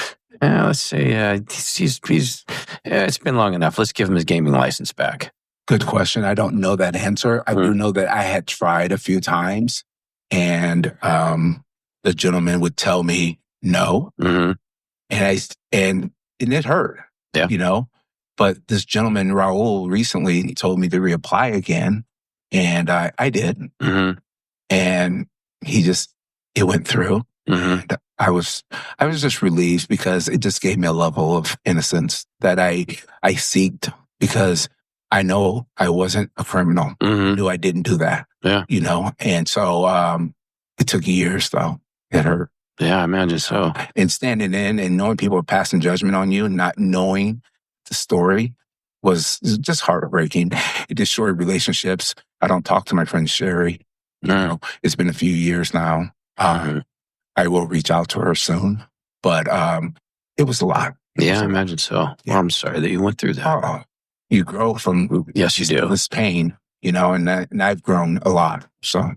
let's say it's been long enough. Let's give him his gaming license back. Good question. I don't know that answer. I do know that I had tried a few times and the gentleman would tell me no. And it hurt, But this gentleman, Raul, recently told me to reapply again. And I did. And it went through. And I was just relieved because it just gave me a level of innocence that I seeked because I know I wasn't a criminal. I knew I didn't do that. And so it took years though. It hurt. Yeah, I imagine so. And standing in and knowing people are passing judgment on you, not knowing the story was just heartbreaking. It destroyed relationships. I don't talk to my friend Sherry. It's been a few years now. I will reach out to her soon, but it was a lot. Yeah, I imagine so. Well, I'm sorry that you went through that. You grow from you do. This pain, and I've grown a lot. So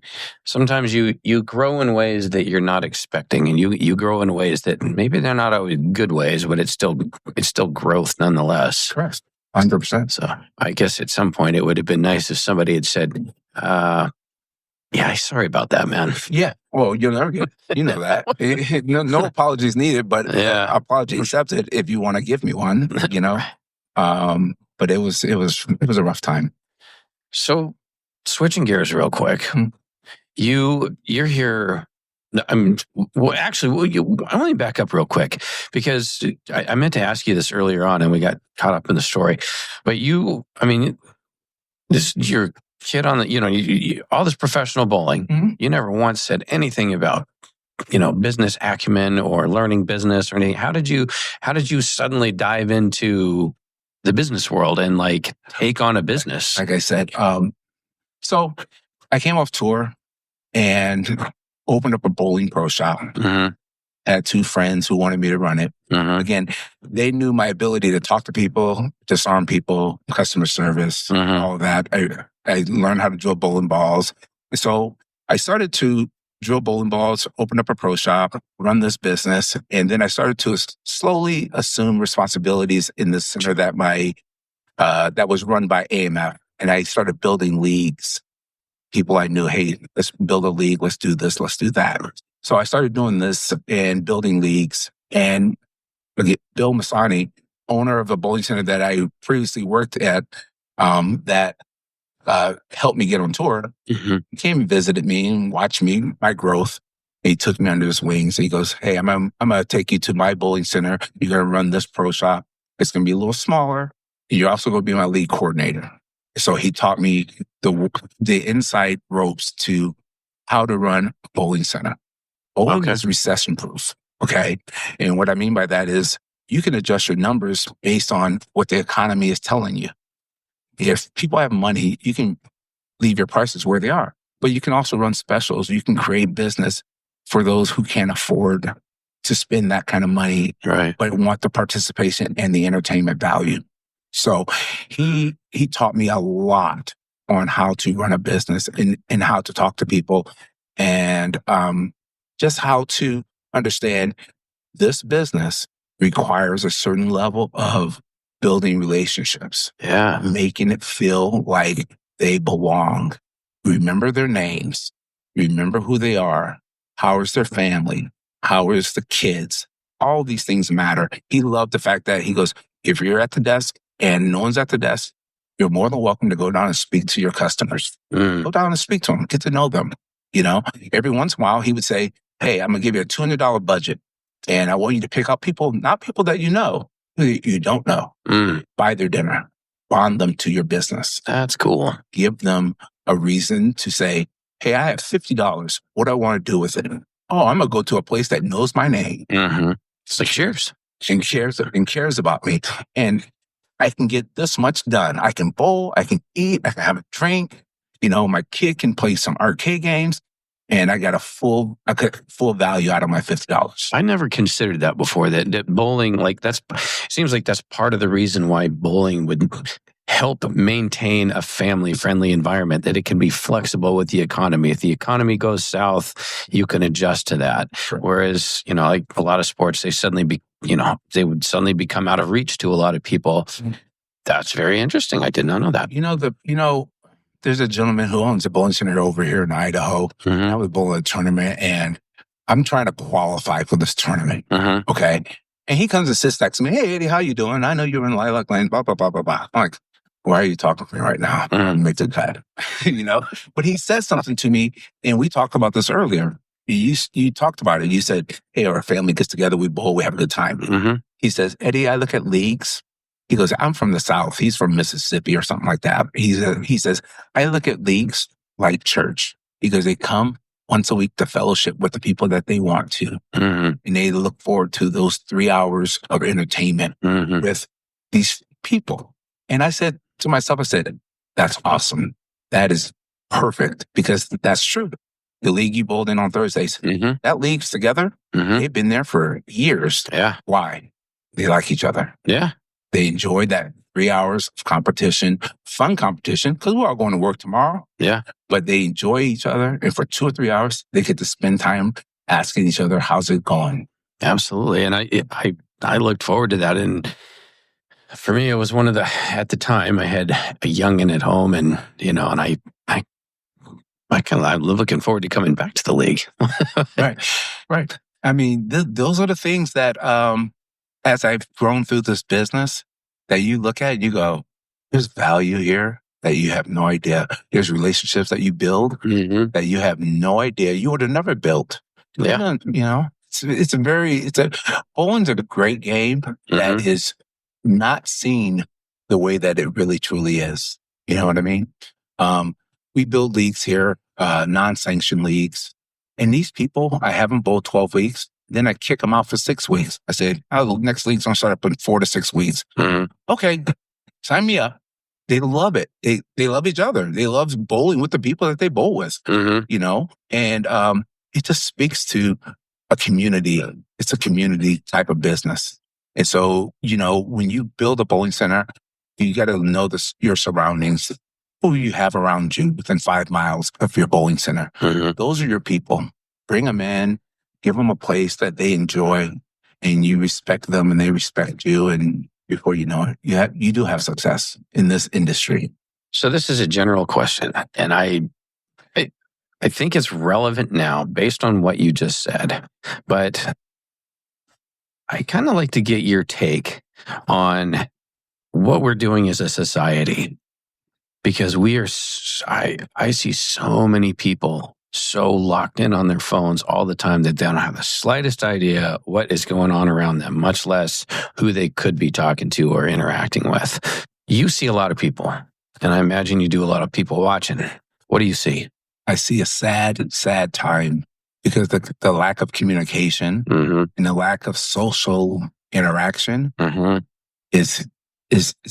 sometimes you grow in ways that you're not expecting, and you grow in ways that maybe they're not always good ways, but it's still growth nonetheless. Correct. 100%. So I guess at some point it would have been nice if somebody had said, sorry about that, man. Yeah. Well, you'll never get, that. No apologies needed, but apology accepted if you want to give me one, But it was a rough time. So switching gears real quick, you're here. I want to back up real quick because I meant to ask you this earlier on and we got caught up in the story. But your kid on the, all this professional bowling, you never once said anything about, business acumen or learning business or anything. How did you suddenly dive into the business world and take on a business? Like I said, so I came off tour and opened up a bowling pro shop. I had two friends who wanted me to run it. Again, they knew my ability to talk to people, disarm people, customer service, all that. I learned how to drill bowling balls. So I started to drill bowling balls, open up a pro shop, run this business. And then I started to slowly assume responsibilities in the center that that was run by AMF. And I started building leagues. People I knew, hey, let's build a league. Let's do this. Let's do that. So I started doing this and building leagues. And Bill Masani, owner of a bowling center that I previously worked at, that helped me get on tour, came and visited me and watched my growth. He took me under his wings. He goes, hey, I'm going to take you to my bowling center. You're going to run this pro shop. It's going to be a little smaller. You're also going to be my league coordinator. So he taught me the inside ropes to how to run a bowling center. Bowling is recession proof. Okay. And what I mean by that is you can adjust your numbers based on what the economy is telling you. If people have money, you can leave your prices where they are, but you can also run specials. You can create business for those who can't afford to spend that kind of money, but want the participation and the entertainment value. So he taught me a lot on how to run a business and how to talk to people and just how to understand this business requires a certain level of building relationships, making it feel like they belong. Remember their names, remember who they are, how is their family, how is the kids, all these things matter. He loved the fact that he goes, if you're at the desk and no one's at the desk, you're more than welcome to go down and speak to your customers. Go down and speak to them, get to know them. Every once in a while he would say, hey, I'm going to give you a $200 budget and I want you to pick up people, not people that you know, you don't know. Buy their dinner, bond them to your business. That's cool. Give them a reason to say, hey, I have $50. What do I want to do with it? Oh, I'm going to go to a place that knows my name. It's like cheers. And cares about me. And I can get this much done. I can bowl, I can eat, I can have a drink. You know, my kid can play some arcade games, and I got I got full value out of my $50. I never considered that before. That bowling, like seems like that's part of the reason why bowling would help maintain a family-friendly environment, that it can be flexible with the economy. If the economy goes south, you can adjust to that. Sure. Whereas, you know, like a lot of sports, they would suddenly become out of reach to a lot of people. That's very interesting. I did not know that. There's a gentleman who owns a bowling center over here in Idaho. Mm-hmm. I was bowling a tournament, and I'm trying to qualify for this tournament. Mm-hmm. Okay. And he comes and sits next to me. Hey, Eddie, how you doing? I know you're in Lilac Lane, blah, blah, blah, blah, blah. I'm like, why are you talking to me right now? Make the cut. But he said something to me, and we talked about this earlier. You talked about it. You said, hey, our family gets together, we bowl, we have a good time. Mm-hmm. He says, Eddie, I look at leagues. He goes, I'm from the South. He's from Mississippi or something like that. He says, I look at leagues like church. He goes, they come once a week to fellowship with the people that they want to. Mm-hmm. And they look forward to those 3 hours of entertainment with these people. And I said to myself, that's awesome. That is perfect, because that's true. The league you bowled in on Thursdays, that league's together. Mm-hmm. They've been there for years. Yeah. Why? They like each other. Yeah. They enjoy that 3 hours of competition, fun competition, because we're all going to work tomorrow. Yeah. But they enjoy each other. And for 2 or 3 hours, they get to spend time asking each other, how's it going? Absolutely. And I looked forward to that. And for me, it was at the time, I had a youngin' at home, and, and I'm looking forward to coming back to the league. Right. I mean, those are the things that, as I've grown through this business, that you look at and you go, there's value here that you have no idea. There's relationships that you build that you have no idea you would have never built. Yeah. Bowling's a great game that is not seen the way that it really truly is. You know what I mean? We build leagues here, non-sanctioned leagues. And these people, I have them bowled 12 weeks. Then I kick them out for 6 weeks. I said, the next league's going to start up in 4 to 6 weeks. Mm-hmm. Okay, sign me up. They love it. They love each other. They love bowling with the people that they bowl with, and it just speaks to a community. It's a community type of business. And so, when you build a bowling center, you got to know your surroundings, who you have around you within 5 miles of your bowling center. Mm-hmm. Those are your people. Bring them in. Give them a place that they enjoy, and you respect them and they respect you. And before you know it, you do have success in this industry. So this is a general question, and I think it's relevant now based on what you just said, but I kind of like to get your take on what we're doing as a society, because I see so many people so locked in on their phones all the time that they don't have the slightest idea what is going on around them, much less who they could be talking to or interacting with. You see a lot of people, and I imagine you do a lot of people watching. What do you see? I see a sad, sad time, because the lack of communication and the lack of social interaction is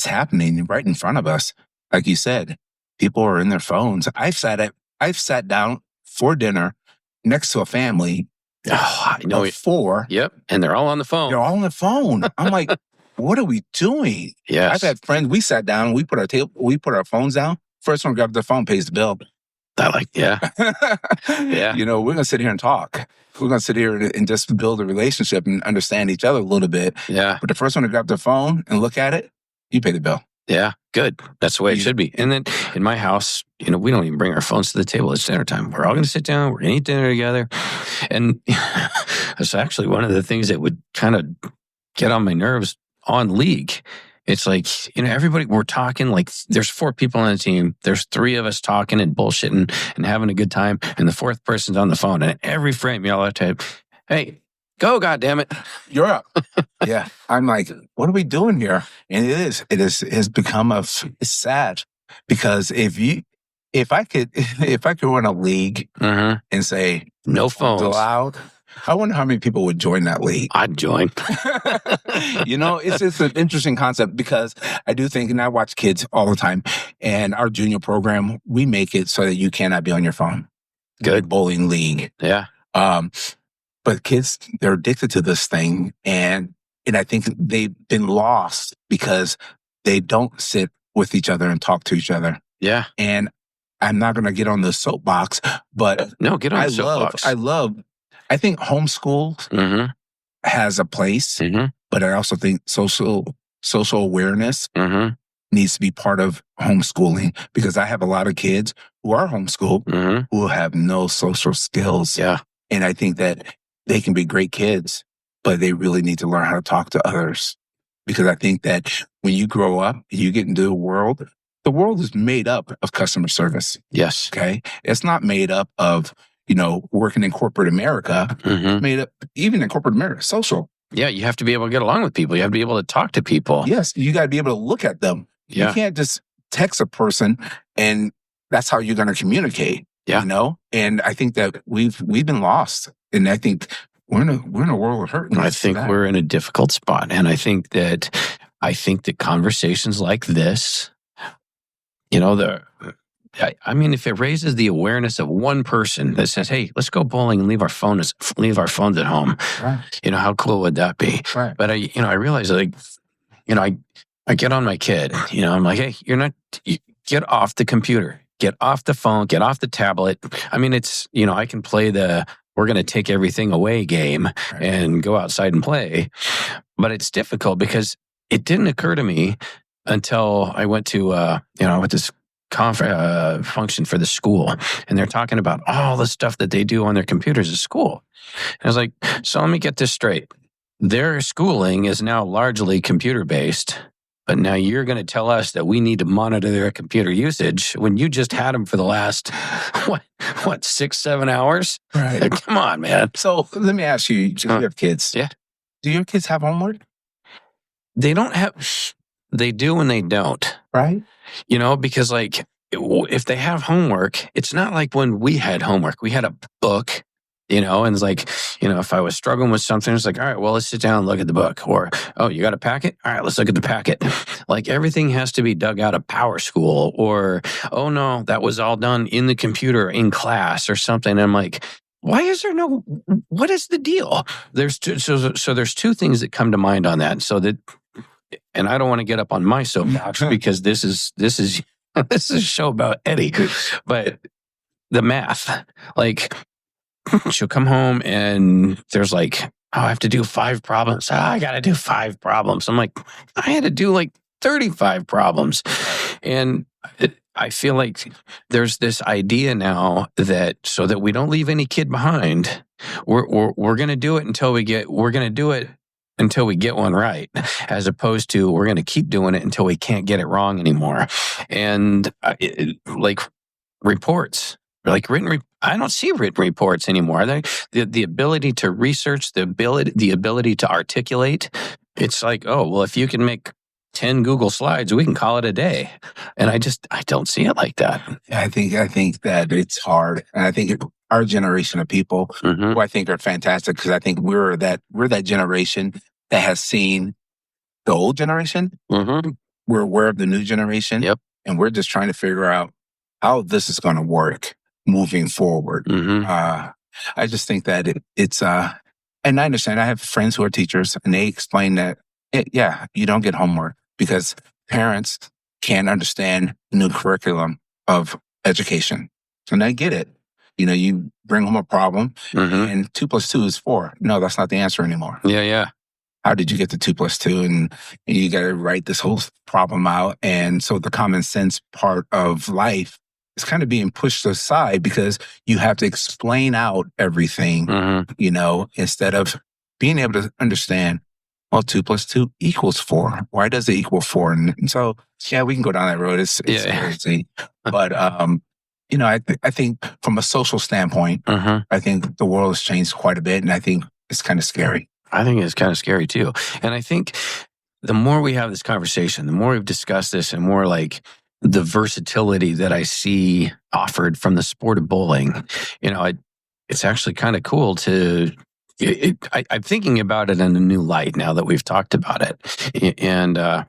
happening right in front of us. Like you said, people are in their phones. I've sat down for dinner next to a family. I know of 4. Yep. And they're all on the phone. They're all on the phone. I'm like, what are we doing? Yes. I've had friends, we sat down, we put our phones down. First one grabs the phone, pays the bill. Yeah. We're going to sit here and talk. We're going to sit here and just build a relationship and understand each other a little bit. Yeah. But the first one to grab the phone and look at it, you pay the bill. Yeah, good. That's the way it should be. And then in my house, we don't even bring our phones to the table. It's dinner time. We're all going to sit down. We're going to eat dinner together. And it's actually one of the things that would kind of get on my nerves on league. It's like, everybody, we're talking, like there's 4 people on the team. There's 3 of us talking and bullshitting and having a good time. And the 4th person's on the phone. And every frame, you all have to, hey, go, goddammit. You're up. Yeah. I'm like, what are we doing here? And it has become it's sad, because if I could run a league and say, no phones allowed, I wonder how many people would join that league. I'd join. It's an interesting concept because I do think, and I watch kids all the time, and our junior program, we make it so that you cannot be on your phone. Good. Bowling league. Yeah. But kids, they're addicted to this thing. And I think they've been lost because they don't sit with each other and talk to each other. Yeah. And I'm not going to get on the soapbox, but no, get on the soapbox. I think homeschool has a place, but I also think social awareness needs to be part of homeschooling, because I have a lot of kids who are homeschooled who have no social skills. Yeah. And I think that they can be great kids, but they really need to learn how to talk to others. Because I think that when you grow up and you get into the world is made up of customer service. Yes. Okay. It's not made up of, working in corporate America. It's made up, even in corporate America, social. Yeah. You have to be able to get along with people. You have to be able to talk to people. Yes. You got to be able to look at them. Yeah. You can't just text a person and that's how you're going to communicate. Yeah. And I think that we've been lost. And I think we're in a world of hurt. I think we're in a difficult spot. And I think that conversations like this, if it raises the awareness of one person that says, hey, let's go bowling and leave our phones at home. Right. How cool would that be? Right. But I realize I get on my kid, I'm like, hey, get off the computer, get off the phone, get off the tablet. It's, I can play we're going to take everything away game and go outside and play. But it's difficult because it didn't occur to me until I went to, with this function for the school. And they're talking about all the stuff that they do on their computers at school. And I was like, so let me get this straight. Their schooling is now largely computer-based. But now you're going to tell us that we need to monitor their computer usage when you just had them for the last, 6-7 hours? Right. Come on, man. So let me ask you, you have kids. Yeah. Do your kids have homework? They don't have, they do and they don't. Right. Because if they have homework, it's not like when we had homework. We had a book. And it's like, if I was struggling with something, it's like, all right, well, let's sit down and look at the book. Or, oh, you got a packet? All right, let's look at the packet. Like everything has to be dug out of Power School, or, oh no, that was all done in the computer in class or something. And I'm like, what is the deal? There's there's two things that come to mind on that. And I don't want to get up on my soapbox because this is a show about Eddie, but the math, she'll come home and there's I have to do 5 problems. I got to do 5 problems. I'm like, I had to do 35 problems. And I feel like there's this idea now that so that we don't leave any kid behind, we're going to do it until we get one right, as opposed to we're going to keep doing it until we can't get it wrong anymore. And reports. I don't see written reports anymore. The ability to research, the ability to articulate. It's like, oh, well, if you can make 10 Google slides, we can call it a day. And I don't see it like that. I think that it's hard. And I think our generation of people who I think are fantastic, because I think we're that generation that has seen the old generation. We're aware of the new generation. Yep. And we're just trying to figure out how this is going to work moving forward. I just think that it's and I understand. I have friends who are teachers, and they explain that you don't get homework because parents can't understand the new curriculum of education. So they get it. You bring home a problem, and 2 + 2 is 4. No, that's not the answer anymore. Yeah. How did you get to 2 + 2? And you got to write this whole problem out. And so the common sense part of life is kind of being pushed aside because you have to explain out everything, instead of being able to understand, well, 2 + 2 = 4. Why does it equal 4? And so, we can go down that road. It's crazy. But, I think from a social standpoint, I think the world has changed quite a bit. And I think it's kind of scary. I think it's kind of scary too. And I think the more we have this conversation, the more we've discussed this, and more the versatility that I see offered from the sport of bowling, it's actually kind of cool to I'm thinking about it in a new light now that we've talked about it. And I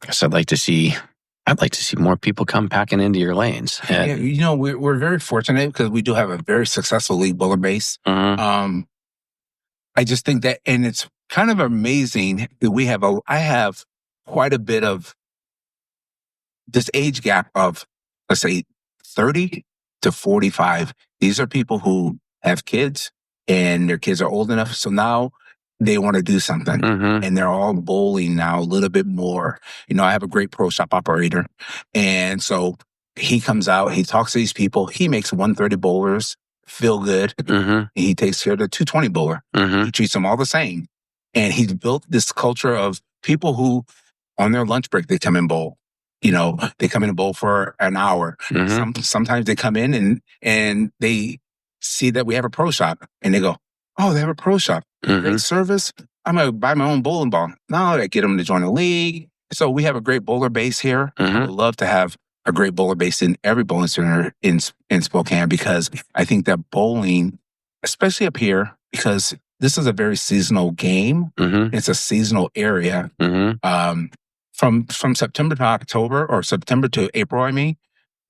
guess I'd like to see more people come packing into your lanes. And, we're very fortunate because we do have a very successful league bowler base. I just think that, and it's kind of amazing that I have quite a bit of this age gap of, let's say, 30 to 45. These are people who have kids and their kids are old enough. So now they want to do something and they're all bowling now a little bit more. I have a great pro shop operator. And so he comes out, he talks to these people. He makes 130 bowlers feel good. He takes care of the 220 bowler. He treats them all the same. And he's built this culture of people who on their lunch break, they come and bowl. They come in and bowl for an hour. Sometimes they come in and they see that we have a pro shop and they go, oh, they have a pro shop. Great service. I'm going to buy my own bowling ball. Now I get them to join a league. So we have a great bowler base here. I would love to have a great bowler base in every bowling center in Spokane, because I think that bowling, especially up here, because this is a very seasonal game. It's a seasonal area. From September to October, or September to April, we'd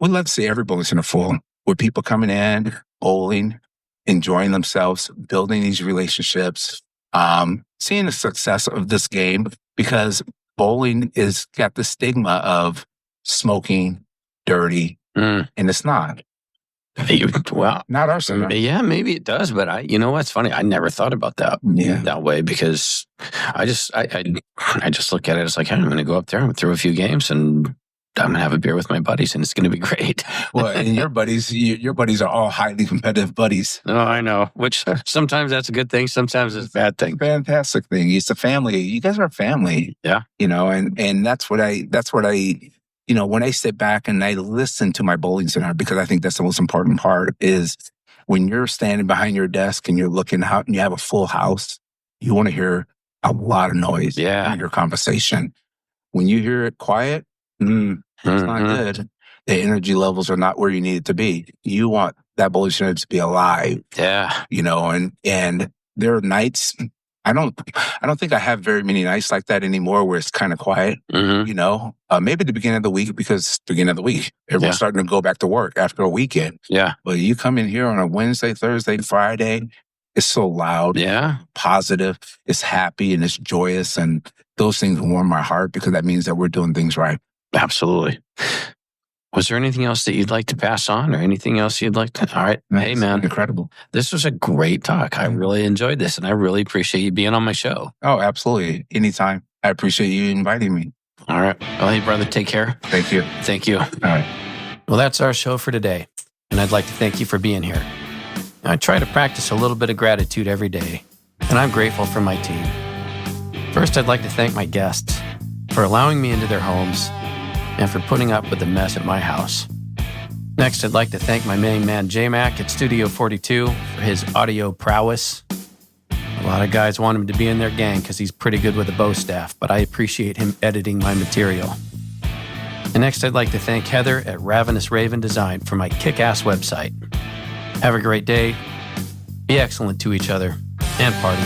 love to see every bowling center full with people coming in, bowling, enjoying themselves, building these relationships, seeing the success of this game, because bowling is got the stigma of smoking, dirty, and it's not. Well, not our center. Yeah, maybe it does, but what's funny? I never thought about that that way, because I just look at it as like, I'm going to go up there and throw a few games and I'm going to have a beer with my buddies and it's going to be great. Well, and your buddies are all highly competitive buddies. Oh, I know. Which sometimes that's a good thing. Sometimes it's a bad thing. Fantastic thing. It's a family. You guys are a family. Yeah. And that's what I when I sit back and I listen to my bowling center, because I think that's the most important part, is when you're standing behind your desk and you're looking out and you have a full house, you want to hear a lot of noise in your conversation. When you hear it quiet, it's not good. The energy levels are not where you need it to be. You want that bowling center to be alive. Yeah. And there are nights, I don't think I have very many nights like that anymore where it's kind of quiet, maybe the beginning of the week, because it's the beginning of the week. Everyone's starting to go back to work after a weekend. Yeah. But you come in here on a Wednesday, Thursday, Friday, it's so loud, positive, it's happy, and it's joyous. And those things warm my heart, because that means that we're doing things right. Absolutely. Was there anything else that you'd like to pass on, or anything else you'd like to? All right. Hey, man. Incredible. This was a great talk. I really enjoyed this, and I really appreciate you being on my show. Oh, absolutely. Anytime. I appreciate you inviting me. All right. Well, hey, brother, take care. Thank you. Thank you. All right. Well, that's our show for today, and I'd like to thank you for being here. I try to practice a little bit of gratitude every day, and I'm grateful for my team. First, I'd like to thank my guests for allowing me into their homes and for putting up with the mess at my house. Next, I'd like to thank my main man, J-Mac, at Studio 42 for his audio prowess. A lot of guys want him to be in their gang because he's pretty good with a bow staff, but I appreciate him editing my material. And next, I'd like to thank Heather at Ravenous Raven Design for my kick-ass website. Have a great day, be excellent to each other, and party.